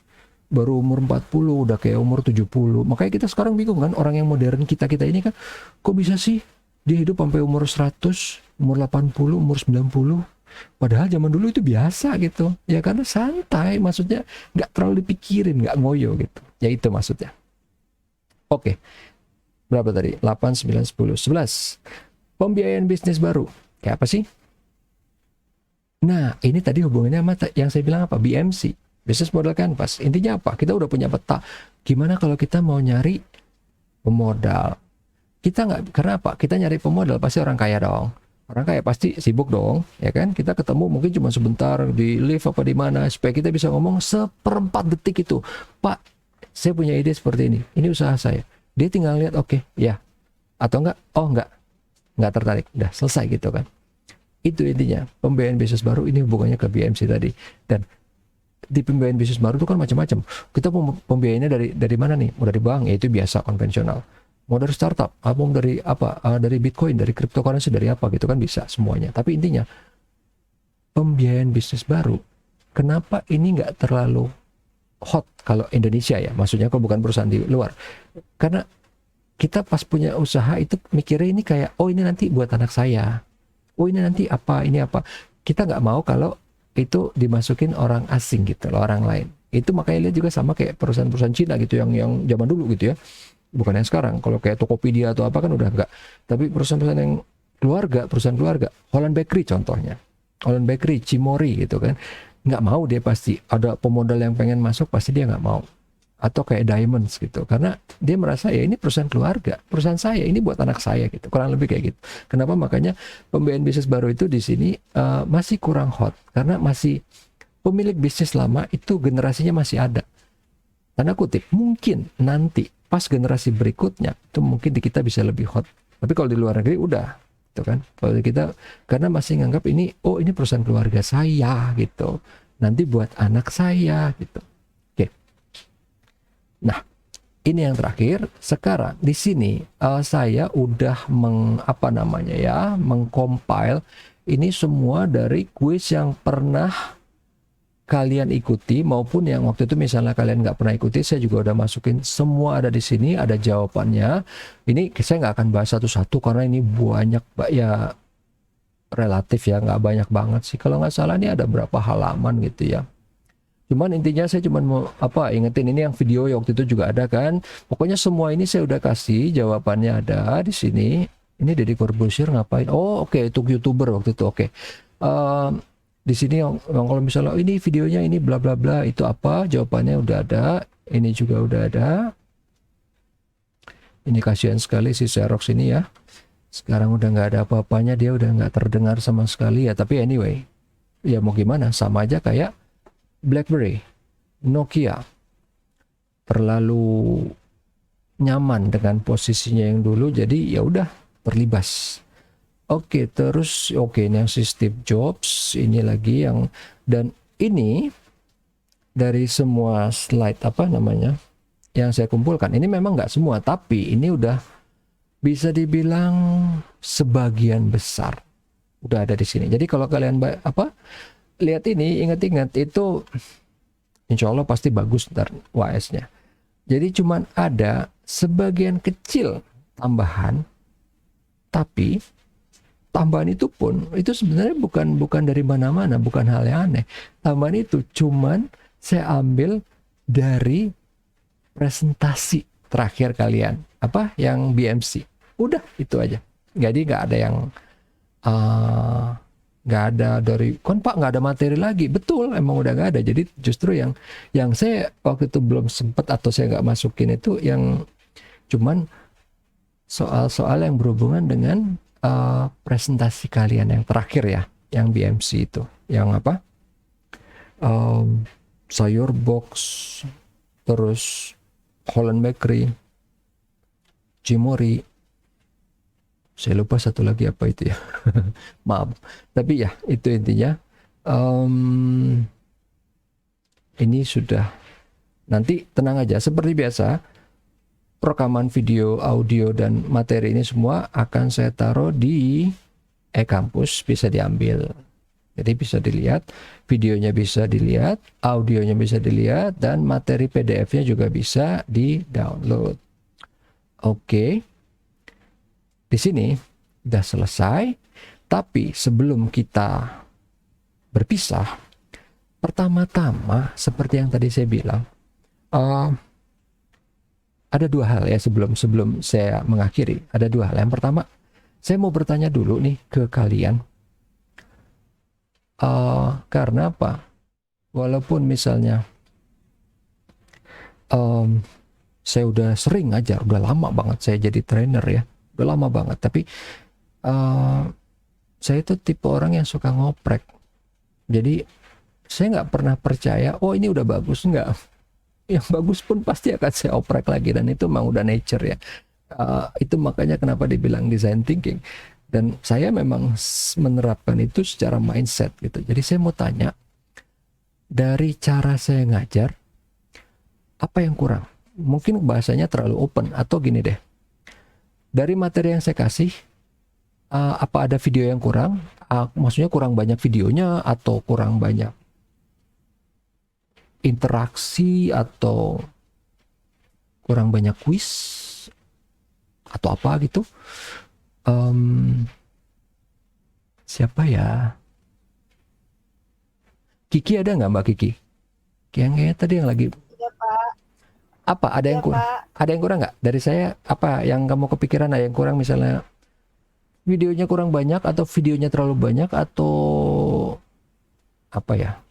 Baru umur 40 udah kayak umur 70. Makanya kita sekarang bingung kan, orang yang modern kita-kita ini kan, kok bisa sih dia hidup sampai umur 100, umur 80, umur 90. Padahal zaman dulu itu biasa gitu. Ya karena santai, maksudnya nggak terlalu dipikirin, nggak ngoyo gitu. Ya itu maksudnya. Oke, berapa tadi? 8, 9, 10, 11. Pembiayaan bisnis baru. Kayak apa sih? Nah, ini tadi hubungannya sama yang saya bilang apa? BMC. Business Model Canvas. Intinya apa? Kita udah punya peta. Gimana kalau kita mau nyari pemodal? Kita nggak, karena apa? Kita nyari pemodal pasti orang kaya dong. Orang kaya pasti sibuk dong, ya kan? Kita ketemu mungkin cuma sebentar di lift apa di mana, supaya kita bisa ngomong seperempat detik itu. Pak, saya punya ide seperti ini. Ini usaha saya. Dia tinggal lihat, oke, ya. Atau enggak? Oh, enggak tertarik. Udah selesai gitu kan. Itu intinya. Pembiayaan bisnis baru ini hubungannya ke BMC tadi. Dan di pembiayaan bisnis baru itu kan macam-macam. Kita pembiayaannya dari mana nih? Mau dari bank, ya itu biasa konvensional. Mau dari startup, mau dari apa? Dari Bitcoin, dari cryptocurrency, dari apa gitu kan bisa semuanya. Tapi intinya pembiayaan bisnis baru, kenapa ini nggak terlalu hot kalau Indonesia ya? Maksudnya kalau bukan perusahaan di luar. Karena kita pas punya usaha itu mikirnya ini kayak, oh ini nanti buat anak saya. Oh ini nanti apa, ini apa. Kita nggak mau kalau itu dimasukin orang asing gitu loh, orang lain. Itu makanya lihat juga sama kayak perusahaan-perusahaan Cina gitu yang zaman dulu gitu ya. Bukan yang sekarang. Kalau kayak Tokopedia atau apa kan udah enggak. Tapi perusahaan-perusahaan yang keluarga, perusahaan keluarga, Holland Bakery contohnya. Holland Bakery, Cimory gitu kan. Nggak mau dia pasti. Ada pemodal yang pengen masuk pasti dia nggak mau. Atau kayak Diamonds gitu. Karena dia merasa ya ini perusahaan keluarga. Perusahaan saya, ini buat anak saya gitu. Kurang lebih kayak gitu. Kenapa makanya pembiayaan bisnis baru itu di sini masih kurang hot. Karena masih pemilik bisnis lama itu generasinya masih ada. Tanda kutip, mungkin nanti pas generasi berikutnya itu mungkin di kita bisa lebih hot. Tapi kalau di luar negeri udah, gitu kan. Kalau di kita karena masih nganggap ini, oh ini perusahaan keluarga saya gitu. Nanti buat anak saya gitu. Oke. Nah, ini yang terakhir. Sekarang di sini saya udah mengcompile ini semua dari kuis yang pernah kalian ikuti maupun yang waktu itu misalnya kalian nggak pernah ikuti, saya juga udah masukin semua ada di sini, ada jawabannya. Ini saya nggak akan bahas satu-satu karena ini banyak ya, relatif ya, nggak banyak banget sih. Kalau nggak salah ini ada berapa halaman gitu ya. Cuman intinya saya cuman mau ingetin ini yang video ya waktu itu juga ada kan. Pokoknya semua ini saya udah kasih jawabannya ada di sini. Ini Deddy Corbuzier ngapain? Oh oke, untuk YouTuber waktu itu oke. Di sini yang kalau misalnya ini videonya ini bla bla bla itu apa, jawabannya udah ada, ini juga udah ada. Ini kasihan sekali si Xerox ini ya, sekarang udah nggak ada apa-apanya, dia udah nggak terdengar sama sekali ya. Tapi anyway, ya mau gimana, sama aja kayak BlackBerry, Nokia, terlalu nyaman dengan posisinya yang dulu, jadi ya udah terlibas. Oke, terus ini yang si Steve Jobs, ini lagi yang, dan ini dari semua slide yang saya kumpulkan, ini memang nggak semua, tapi ini udah bisa dibilang sebagian besar udah ada di sini. Jadi kalau kalian lihat ini, ingat-ingat itu insya Allah pasti bagus ntar UAS-nya. Jadi cuman ada sebagian kecil tambahan, tapi tambahan itu pun itu sebenarnya bukan dari mana-mana, bukan hal yang aneh. Tambahan itu cuman saya ambil dari presentasi terakhir kalian, yang BMC. Udah itu aja. Jadi nggak ada yang nggak ada dari Pak, nggak ada materi lagi. Betul, emang udah nggak ada. Jadi justru yang saya waktu itu belum sempat atau saya nggak masukin itu yang cuman soal-soal yang berhubungan dengan presentasi kalian yang terakhir ya, yang BMC itu, yang sayur box, terus Holland Bakery, Cimory, saya lupa satu lagi apa itu ya. Maaf, tapi ya itu intinya. Ini sudah, nanti tenang aja, seperti biasa rekaman video, audio, dan materi ini semua akan saya taruh di e-kampus, bisa diambil Jadi bisa dilihat, videonya bisa dilihat, audionya bisa dilihat, dan materi PDF-nya juga bisa di-download. Oke, di sini udah selesai. Tapi sebelum kita berpisah, pertama-tama seperti yang tadi saya bilang, ada dua hal ya sebelum saya mengakhiri. Ada dua hal. Yang pertama, saya mau bertanya dulu nih ke kalian. Karena apa? Walaupun misalnya saya udah sering ngajar, udah lama banget saya jadi trainer ya, udah lama banget. Tapi saya itu tipe orang yang suka ngoprek. Jadi saya nggak pernah percaya, oh ini udah bagus, nggak. Yang bagus pun pasti akan saya oprek lagi, dan itu memang udah nature ya. Itu makanya kenapa dibilang design thinking, dan saya memang menerapkan itu secara mindset gitu. Jadi saya mau tanya, dari cara saya ngajar, apa yang kurang? Mungkin bahasanya terlalu open, atau gini deh, dari materi yang saya kasih, apa ada video yang kurang? Maksudnya kurang banyak videonya, atau kurang banyak interaksi, atau kurang banyak kuis, atau apa gitu. Siapa ya? Kiki ada nggak, Mbak Kiki? Kayaknya tadi yang lagi. Iya, Pak. Apa ada yang Iya, kurang? Pak. Ada yang kurang nggak dari saya? Apa yang kamu kepikiran ada yang kurang, misalnya videonya kurang banyak, atau videonya terlalu banyak, atau apa ya?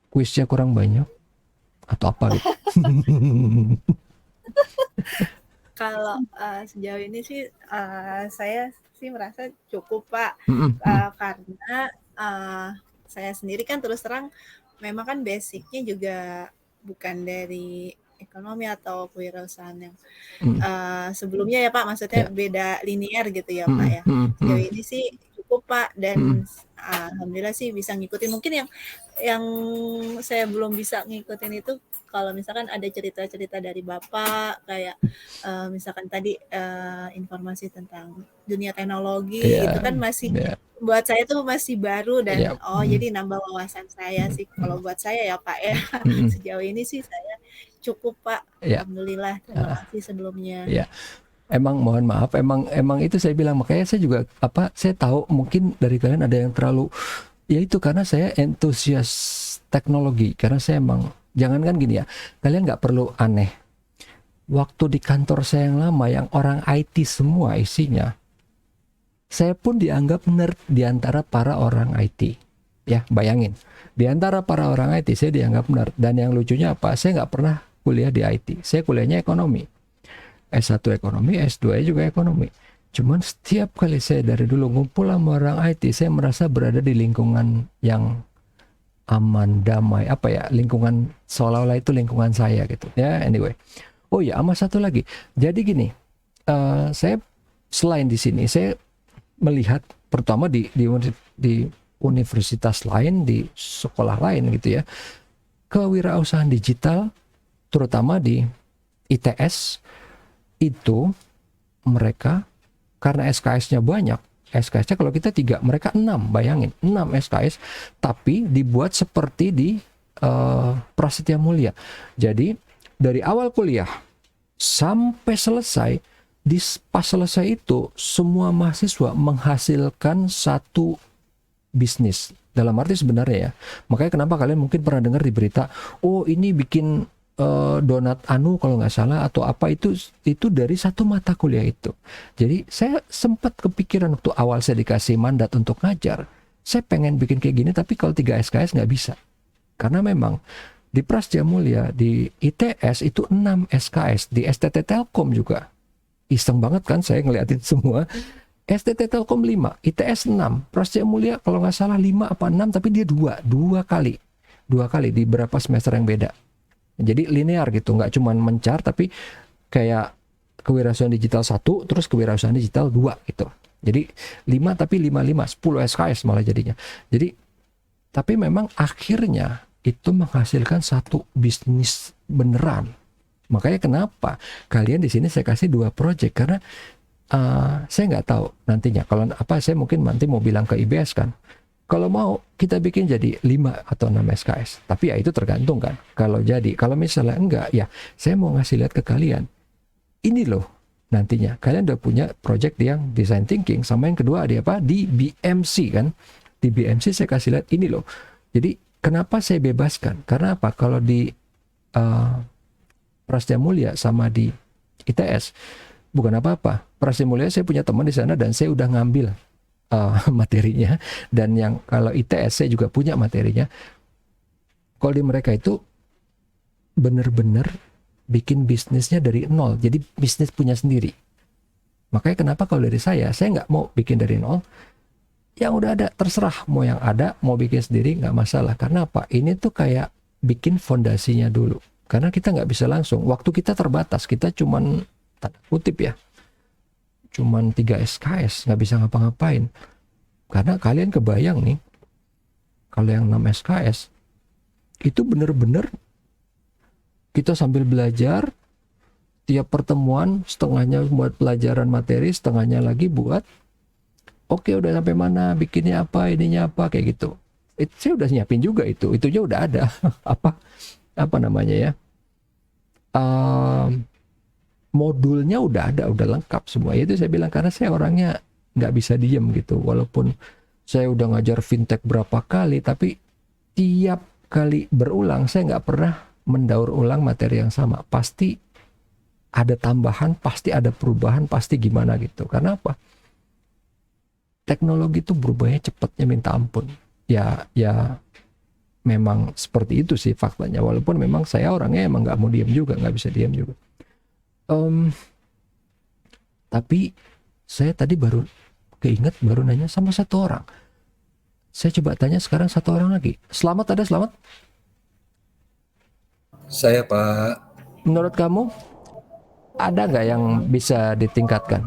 Kuisnya kurang banyak, atau apa gitu? Kalau sejauh ini sih saya sih merasa cukup, Pak. Karena saya sendiri kan terus terang memang kan basicnya juga bukan dari ekonomi atau kewirausahaan yang sebelumnya ya, Pak. Maksudnya Ya. beda linear gitu ya, Pak ya. Sejauh ini sih cukup, Pak, dan alhamdulillah sih bisa ngikutin. Mungkin yang saya belum bisa ngikutin itu kalau misalkan ada cerita-cerita dari Bapak kayak misalkan tadi informasi tentang dunia teknologi itu kan masih Ya. buat saya tuh masih baru dan Ya. jadi nambah wawasan saya sih kalau buat saya ya, Pak ya. Sejauh ini sih saya cukup, Pak. Ya. Alhamdulillah, terima kasih sebelumnya. Ya. Emang mohon maaf, emang itu saya bilang, makanya saya juga saya tahu mungkin dari kalian ada yang terlalu, ya itu karena saya entusias teknologi, karena saya emang, jangankan gini ya, kalian nggak perlu aneh. Waktu di kantor saya yang lama yang orang IT semua isinya, saya pun dianggap nerd di antara para orang IT. Ya, bayangin. Di antara para orang IT saya dianggap nerd, dan yang lucunya apa? Saya nggak pernah kuliah di IT. Saya kuliahnya ekonomi. S1 ekonomi, S2 juga ekonomi. Cuman setiap kali saya dari dulu ngumpul sama orang IT, saya merasa berada di lingkungan yang aman, damai, lingkungan seolah-olah itu lingkungan saya gitu. Ya, anyway. Oh ya, sama satu lagi. Jadi gini, saya selain di sini, saya melihat pertama di universitas lain, di sekolah lain gitu ya, kewirausahaan digital, terutama di ITS, itu mereka karena SKS-nya banyak, SKS-nya kalau kita 3, mereka 6, bayangin 6 SKS, tapi dibuat seperti di Prasetya Mulia. Jadi dari awal kuliah sampai selesai, pas selesai itu semua mahasiswa menghasilkan satu bisnis. Dalam arti sebenarnya ya, makanya kenapa kalian mungkin pernah dengar di berita, oh ini bikin donat kalau nggak salah, atau apa, itu dari satu mata kuliah itu. Jadi saya sempat kepikiran waktu awal saya dikasih mandat untuk ngajar, saya pengen bikin kayak gini, tapi kalau 3 SKS nggak bisa, karena memang di Prasetya Mulia, di ITS itu 6 SKS, di STT Telkom juga iseng banget kan saya ngeliatin semua. STT Telkom 5, ITS 6, Prasetya Mulia kalau nggak salah 5 apa 6, tapi dia dua kali di berapa semester yang beda. Jadi linear gitu, nggak cuma mencar, tapi kayak kewirausahaan digital 1, terus kewirausahaan digital 2 gitu. Jadi 5 tapi 5, 10 SKS malah jadinya. Jadi, tapi memang akhirnya itu menghasilkan satu bisnis beneran. Makanya kenapa kalian di sini saya kasih 2 project, karena saya nggak tahu nantinya. Kalau apa, saya mungkin nanti mau bilang ke IBS kan, kalau mau kita bikin jadi 5 atau 6 SKS. Tapi ya itu tergantung kan. Kalau misalnya enggak, ya saya mau ngasih lihat ke kalian. Ini loh nantinya. Kalian udah punya project yang design thinking. Sama yang kedua ada apa? Di BMC kan. Di BMC saya kasih lihat ini loh. Jadi kenapa saya bebaskan? Karena apa? Kalau di Prasetya Mulia sama di ITS, bukan apa-apa. Prasetya Mulia saya punya teman di sana dan saya udah ngambil materinya, dan yang kalau ITS saya juga punya materinya. Kalau di mereka itu bener-bener bikin bisnisnya dari nol, jadi bisnis punya sendiri. Makanya kenapa kalau dari saya nggak mau bikin dari nol, yang udah ada terserah, mau yang ada mau bikin sendiri nggak masalah. Karena apa, ini tuh kayak bikin fondasinya dulu, karena kita nggak bisa langsung, waktu kita terbatas, kita cuman tanda kutip ya, cuman 3 SKS, nggak bisa ngapa-ngapain. Karena kalian kebayang nih, kalau yang 6 SKS, itu bener-bener kita sambil belajar, tiap pertemuan setengahnya buat pelajaran materi, setengahnya lagi buat, oke udah sampai mana, bikinnya apa, ininya apa, kayak gitu. Saya udah nyiapin juga itunya udah ada. apa namanya ya, modulnya udah ada, udah lengkap semua. Itu saya bilang karena saya orangnya nggak bisa diem gitu. Walaupun saya udah ngajar fintech berapa kali, tapi tiap kali berulang saya nggak pernah mendaur ulang materi yang sama. Pasti ada tambahan, pasti ada perubahan, pasti gimana gitu. Karena apa? Teknologi itu berubahnya cepatnya minta ampun. Ya memang seperti itu sih faktanya. Walaupun memang saya orangnya emang nggak mau diem juga, nggak bisa diem juga. Tapi saya tadi baru nanya sama satu orang. Saya coba tanya sekarang satu orang lagi. Selamat, ada selamat? Saya Pak. Menurut kamu ada nggak yang bisa ditingkatkan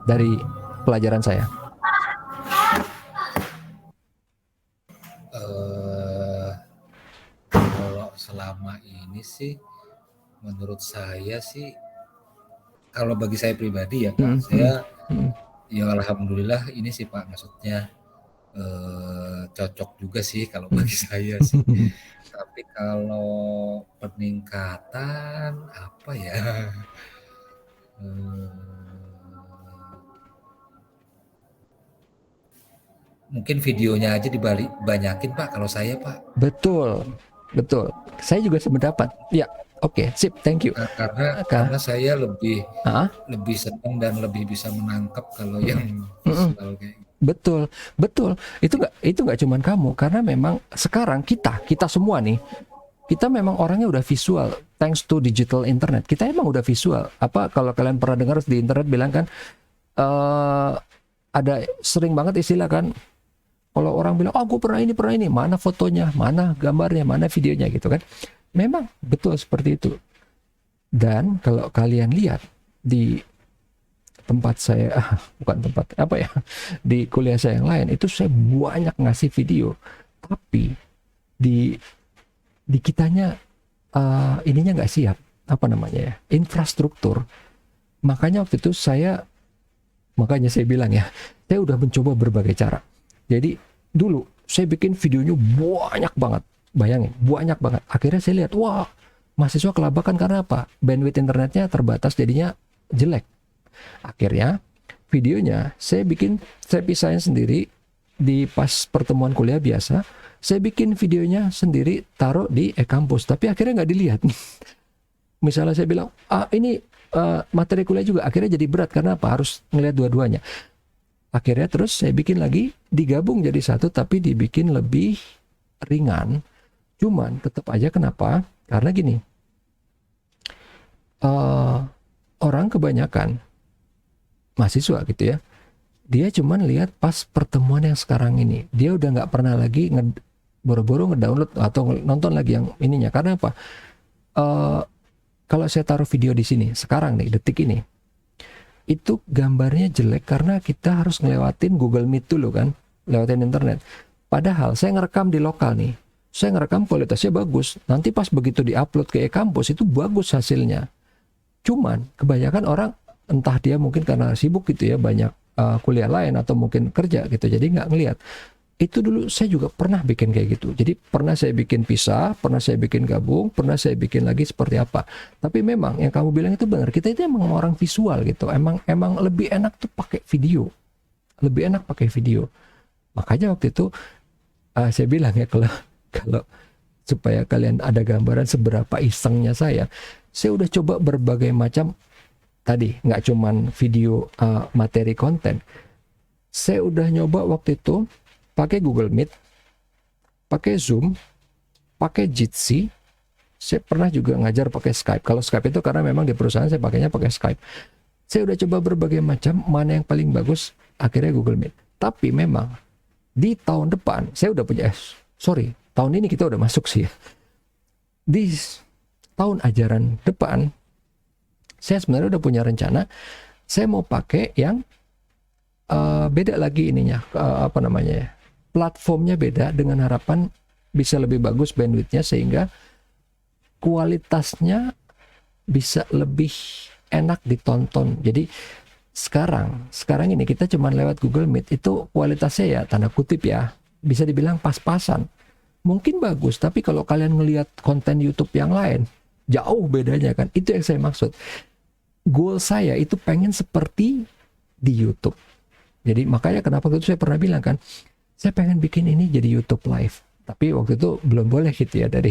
dari pelajaran saya? Kalau selama ini sih, menurut saya sih, kalau bagi saya pribadi ya Pak, saya ya alhamdulillah ini sih Pak, maksudnya cocok juga sih kalau bagi saya sih. Tapi kalau peningkatan apa ya? Mungkin videonya aja banyakin Pak kalau saya Pak. Betul. Saya juga sependapat. Ya, oke, sip, thank you. Karena saya lebih senang dan lebih bisa menangkap kalau yang visual kayak gitu. Betul. Itu nggak cuman kamu, karena memang sekarang kita semua nih, kita memang orangnya udah visual. Thanks to digital internet, kita emang udah visual. Apa kalau kalian pernah dengar di internet bilang kan, ada sering banget istilah kan, kalau orang bilang, oh gue pernah ini, mana fotonya, mana gambarnya, mana videonya gitu kan. Memang betul seperti itu. Dan kalau kalian lihat di tempat saya, di kuliah saya yang lain, itu saya banyak ngasih video. Tapi di kitanya ininya nggak siap, infrastruktur. Makanya waktu itu saya bilang ya, saya udah mencoba berbagai cara. Jadi dulu saya bikin videonya banyak banget, bayangin, banyak banget. Akhirnya saya lihat, wah, mahasiswa kelabakan karena apa? Bandwidth internetnya terbatas, jadinya jelek. Akhirnya videonya saya pisahin sendiri di pas pertemuan kuliah biasa. Saya bikin videonya sendiri, taruh di e-kampus, tapi akhirnya nggak dilihat. Misalnya saya bilang, ini materi kuliah juga, akhirnya jadi berat karena apa? Harus ngeliat dua-duanya. Akhirnya terus saya bikin lagi, digabung jadi satu, tapi dibikin lebih ringan. Cuman tetap aja kenapa? Karena gini, orang kebanyakan mahasiswa gitu ya, dia cuman lihat pas pertemuan yang sekarang ini. Dia udah nggak pernah lagi boro-boro ngedownload atau nonton lagi yang ininya. Karena apa? Kalau saya taruh video di sini sekarang nih, detik ini, itu gambarnya jelek karena kita harus ngelewatin Google Meet dulu kan, lewatin internet. Padahal saya ngerekam di lokal nih, saya ngerekam kualitasnya bagus. Nanti pas begitu diupload ke e-kampus itu bagus hasilnya. Cuman kebanyakan orang entah dia mungkin karena sibuk gitu ya, banyak kuliah lain atau mungkin kerja gitu, jadi nggak ngelihat. Itu dulu saya juga pernah bikin kayak gitu. Jadi pernah saya bikin pisah, pernah saya bikin gabung, pernah saya bikin lagi seperti apa. Tapi memang yang kamu bilang itu benar. Kita itu emang orang visual gitu. Emang lebih enak tuh pakai video. Lebih enak pakai video. Makanya waktu itu saya bilang ya, kalau supaya kalian ada gambaran seberapa isengnya saya udah coba berbagai macam tadi, nggak cuman video materi konten. Saya udah nyoba waktu itu pakai Google Meet, pakai Zoom, pakai Jitsi. Saya pernah juga ngajar pakai Skype. Kalau Skype itu karena memang di perusahaan saya pakainya pakai Skype. Saya udah coba berbagai macam, mana yang paling bagus, akhirnya Google Meet. Tapi memang di tahun depan saya udah punya, tahun ini kita udah masuk sih ya. Di tahun ajaran depan saya sebenarnya udah punya rencana, saya mau pakai yang beda lagi ininya, platformnya beda, dengan harapan bisa lebih bagus bandwidthnya sehingga kualitasnya bisa lebih enak ditonton. Jadi sekarang ini kita cuma lewat Google Meet itu kualitasnya ya tanda kutip ya, bisa dibilang pas-pasan. Mungkin bagus, tapi kalau kalian ngelihat konten YouTube yang lain, jauh bedanya kan. Itu yang saya maksud. Goal saya itu pengen seperti di YouTube. Jadi makanya kenapa waktu itu saya pernah bilang kan, saya pengen bikin ini jadi YouTube live. Tapi waktu itu belum boleh gitu ya dari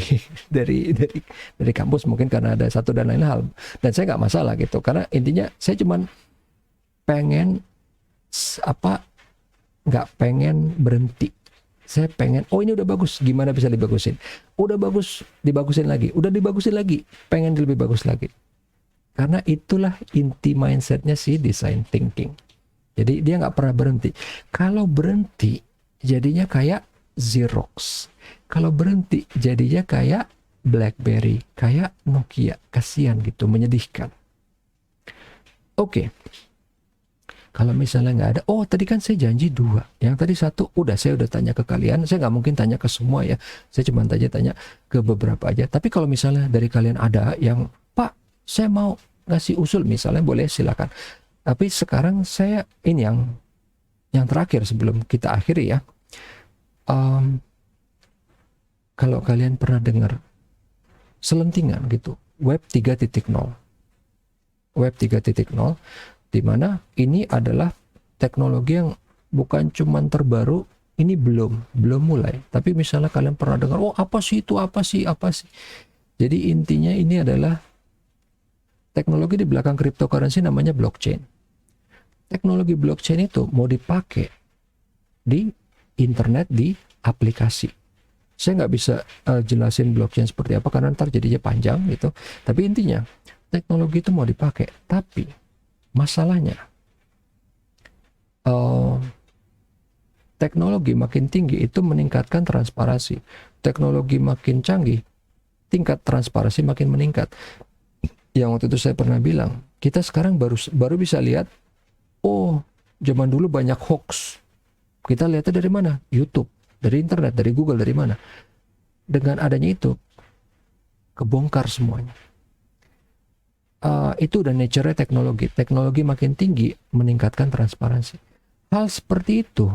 kampus, mungkin karena ada satu dan lain hal. Dan saya nggak masalah gitu, karena intinya saya cuman pengen nggak pengen berhenti. Saya pengen, ini udah bagus, gimana bisa dibagusin? Udah bagus, dibagusin lagi. Udah dibagusin lagi, pengen lebih bagus lagi. Karena itulah inti mindsetnya si design thinking. Jadi dia nggak pernah berhenti. Kalau berhenti, jadinya kayak Xerox. Kalau berhenti, jadinya kayak BlackBerry, kayak Nokia. Kasihan gitu, menyedihkan. Oke. Kalau misalnya nggak ada, tadi kan saya janji 2. Yang tadi 1, saya udah tanya ke kalian. Saya nggak mungkin tanya ke semua ya. Saya cuma tanya ke beberapa aja. Tapi kalau misalnya dari kalian ada yang, Pak, saya mau ngasih usul, misalnya boleh silakan. Tapi sekarang saya ini yang terakhir sebelum kita akhiri ya. Kalau kalian pernah dengar selentingan gitu, Web 3.0. Web 3.0, di mana ini adalah teknologi yang bukan cuman terbaru, ini belum mulai. Tapi misalnya kalian pernah dengar, apa sih itu, apa sih. Jadi intinya ini adalah teknologi di belakang cryptocurrency, namanya blockchain. Teknologi blockchain itu mau dipakai di internet, di aplikasi. Saya nggak bisa jelasin blockchain seperti apa karena ntar jadinya panjang gitu. Tapi intinya teknologi itu mau dipakai. Tapi masalahnya teknologi makin tinggi itu meningkatkan transparansi. Teknologi makin canggih, tingkat transparansi makin meningkat. Yang waktu itu saya pernah bilang, kita sekarang baru bisa lihat, zaman dulu banyak hoax. Kita lihatnya dari mana? YouTube, dari internet, dari Google, dari mana? Dengan adanya itu, kebongkar semuanya. Itu udah nature-nya teknologi. Teknologi makin tinggi, meningkatkan transparansi. Hal seperti itu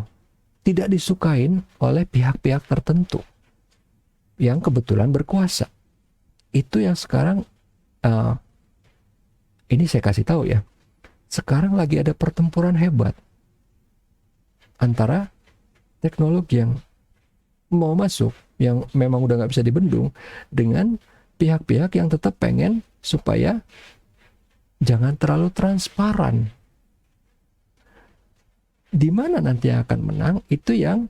tidak disukain oleh pihak-pihak tertentu yang kebetulan berkuasa. Itu yang sekarang ini saya kasih tahu ya. Sekarang lagi ada pertempuran hebat antara teknologi yang mau masuk, yang memang udah nggak bisa dibendung, dengan pihak-pihak yang tetap pengen supaya jangan terlalu transparan. Di mana nanti yang akan menang itu yang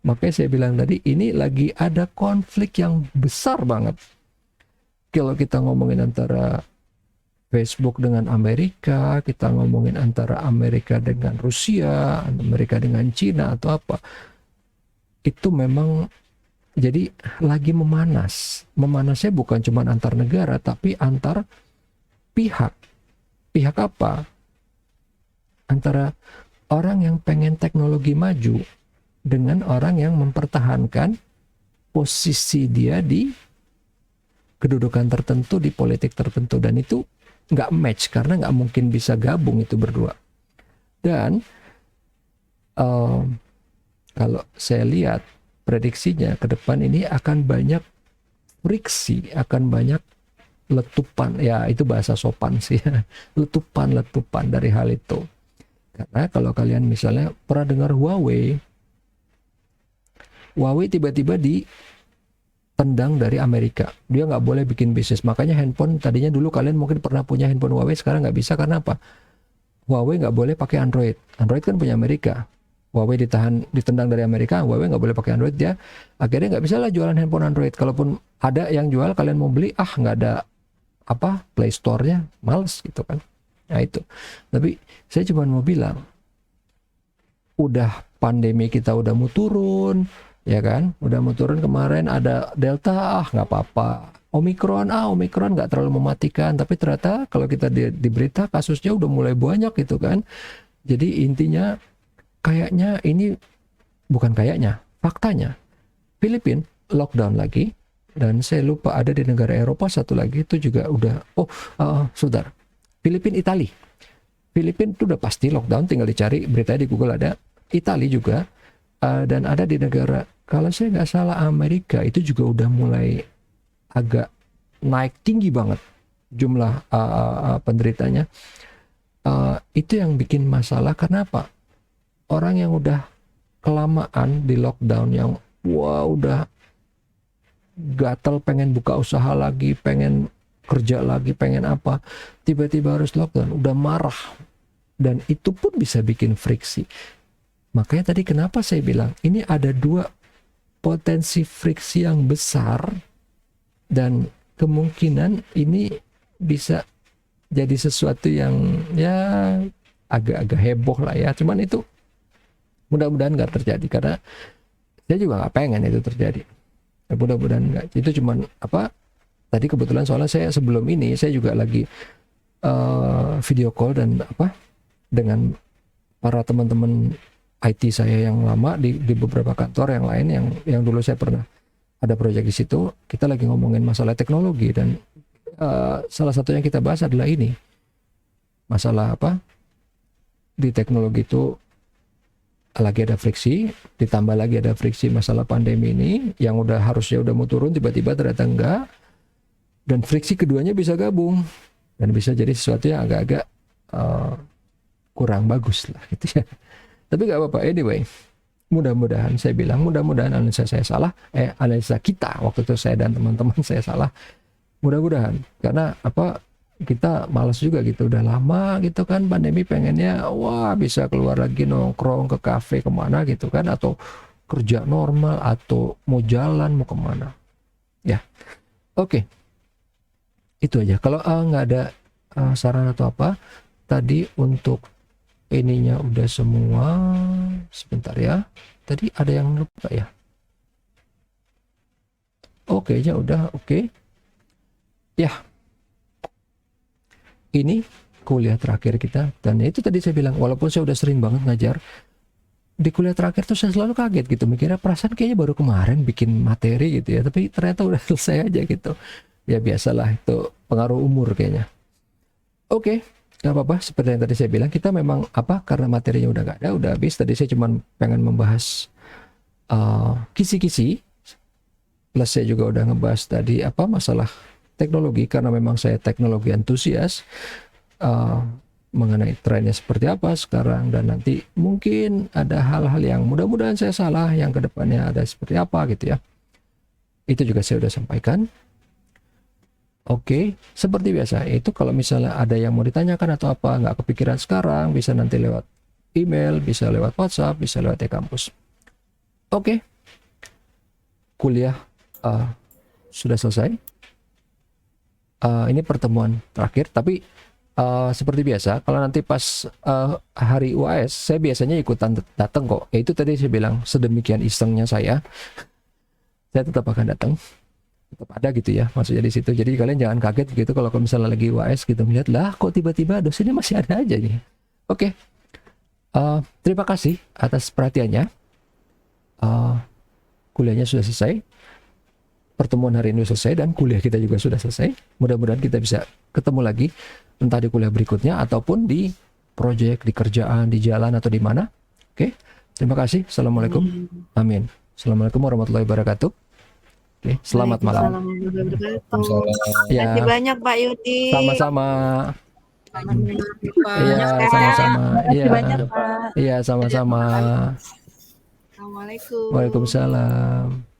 makanya saya bilang tadi, ini lagi ada konflik yang besar banget. Kalau kita ngomongin antara Facebook dengan Amerika, kita ngomongin antara Amerika dengan Rusia, Amerika dengan Cina atau apa, itu memang jadi lagi memanas. Memanasnya bukan cuma antar negara, tapi antar pihak. Pihak apa? Antara orang yang pengen teknologi maju dengan orang yang mempertahankan posisi dia di kedudukan tertentu, di politik tertentu. Dan itu nggak match karena nggak mungkin bisa gabung itu berdua. Dan kalau saya lihat prediksinya ke depan ini akan banyak friksi, akan banyak letupan, ya itu bahasa sopan sih, letupan dari hal itu. Karena kalau kalian misalnya pernah dengar Huawei tiba-tiba ditendang dari Amerika, dia nggak boleh bikin bisnis. Makanya handphone tadinya dulu kalian mungkin pernah punya handphone Huawei, sekarang nggak bisa. Karena apa? Huawei nggak boleh pakai Android. Android kan punya Amerika. Huawei ditendang dari Amerika, Huawei nggak boleh pakai Android, dia akhirnya nggak bisa lah jualan handphone Android. Kalaupun ada yang jual, kalian mau beli, nggak ada Play Store-nya, males gitu kan. Nah itu. Tapi saya cuma mau bilang, udah pandemi kita udah mau turun, ya kan? Udah mau turun, kemarin ada Delta, nggak apa-apa. Omikron nggak terlalu mematikan. Tapi ternyata kalau kita di berita kasusnya udah mulai banyak gitu kan. Jadi intinya kayaknya ini, bukan kayaknya, faktanya Filipina lockdown lagi, dan saya lupa ada di negara Eropa satu lagi itu juga udah, saudara, Filipina, Italia. Filipina itu udah pasti lockdown, tinggal dicari beritanya di Google ada. Italia juga, dan ada di negara, kalau saya nggak salah Amerika, itu juga udah mulai agak naik tinggi banget jumlah penderitanya. Itu yang bikin masalah. Karena apa? Orang yang udah kelamaan di lockdown, yang udah gatel pengen buka usaha lagi, pengen kerja lagi, pengen apa, tiba-tiba harus lockdown, udah marah. Dan itu pun bisa bikin friksi. Makanya tadi kenapa saya bilang ini ada dua potensi friksi yang besar, dan kemungkinan ini bisa jadi sesuatu yang ya agak-agak heboh lah ya. Cuman itu mudah-mudahan nggak terjadi, karena saya juga nggak pengen itu terjadi. Mudah-mudahan nggak. Itu cuman tadi kebetulan soalnya saya sebelum ini saya juga lagi video call dan dengan para teman-teman IT saya yang lama di beberapa kantor yang lain, yang dulu saya pernah ada proyek di situ. Kita lagi ngomongin masalah teknologi, dan salah satu yang kita bahas adalah ini, masalah di teknologi itu lagi ada friksi, ditambah lagi ada friksi masalah pandemi ini yang harusnya udah mau turun, tiba-tiba ternyata enggak, dan friksi keduanya bisa gabung dan bisa jadi sesuatu yang agak-agak kurang bagus lah gitu ya. Tapi nggak apa-apa, anyway, mudah-mudahan, saya bilang mudah-mudahan analisa saya salah, analisa kita waktu itu, saya dan teman-teman saya salah, mudah-mudahan. Karena kita malas juga gitu, udah lama gitu kan pandemi, pengennya bisa keluar lagi, nongkrong ke kafe kemana gitu kan, atau kerja normal, atau mau jalan, mau kemana ya. Oke. Itu aja. Kalau nggak ada saran atau apa tadi, untuk ininya udah semua. Sebentar ya, tadi ada yang lupa ya. Oke aja udah. Oke ya, ini kuliah terakhir kita. Dan itu tadi saya bilang, walaupun saya udah sering banget ngajar, di kuliah terakhir tuh saya selalu kaget gitu, mikirnya perasaan kayaknya baru kemarin bikin materi gitu ya, tapi ternyata udah selesai aja gitu. Ya biasalah, itu pengaruh umur kayaknya. Oke, gak apa-apa. Seperti yang tadi saya bilang, kita memang karena materinya udah gak ada, udah habis. Tadi saya cuma pengen membahas kisi-kisi, plus saya juga udah ngebahas tadi masalah teknologi, karena memang saya teknologi antusias, mengenai trennya seperti apa sekarang, dan nanti mungkin ada hal-hal yang mudah-mudahan saya salah, yang kedepannya ada seperti apa gitu ya. Itu juga saya udah sampaikan. Oke, seperti biasa, itu kalau misalnya ada yang mau ditanyakan atau apa, nggak kepikiran sekarang, bisa nanti lewat email, bisa lewat WhatsApp, bisa lewat e-kampus. Oke, kuliah sudah selesai. Ini pertemuan terakhir, tapi seperti biasa, kalau nanti pas hari UAS, saya biasanya ikutan datang kok. Ya itu tadi saya bilang, sedemikian isengnya saya tetap akan datang. Tetap ada gitu ya, maksudnya di situ. Jadi kalian jangan kaget gitu kalau misalnya lagi UAS gitu, melihat lah kok tiba-tiba dosennya masih ada aja nih. Oke, terima kasih atas perhatiannya. Kuliahnya sudah selesai, pertemuan hari ini sudah selesai, dan kuliah kita juga sudah selesai. Mudah-mudahan kita bisa ketemu lagi entah di kuliah berikutnya ataupun di proyek, di kerjaan, di jalan atau di mana. Oke, terima kasih. Assalamualaikum. Amin. Assalamualaikum warahmatullahi wabarakatuh. Oke, selamat malam. Waalaikumsalam warahmatullahi wabarakatuh. Waalaikumsalam. Ya, Terima kasih banyak Pak Yudi. sama-sama. Selamat malam, Pak. Iya, Sehat. sama-sama. Terima kasih Iya, banyak Pak. iya, sama-sama. Assalamualaikum. Waalaikumsalam.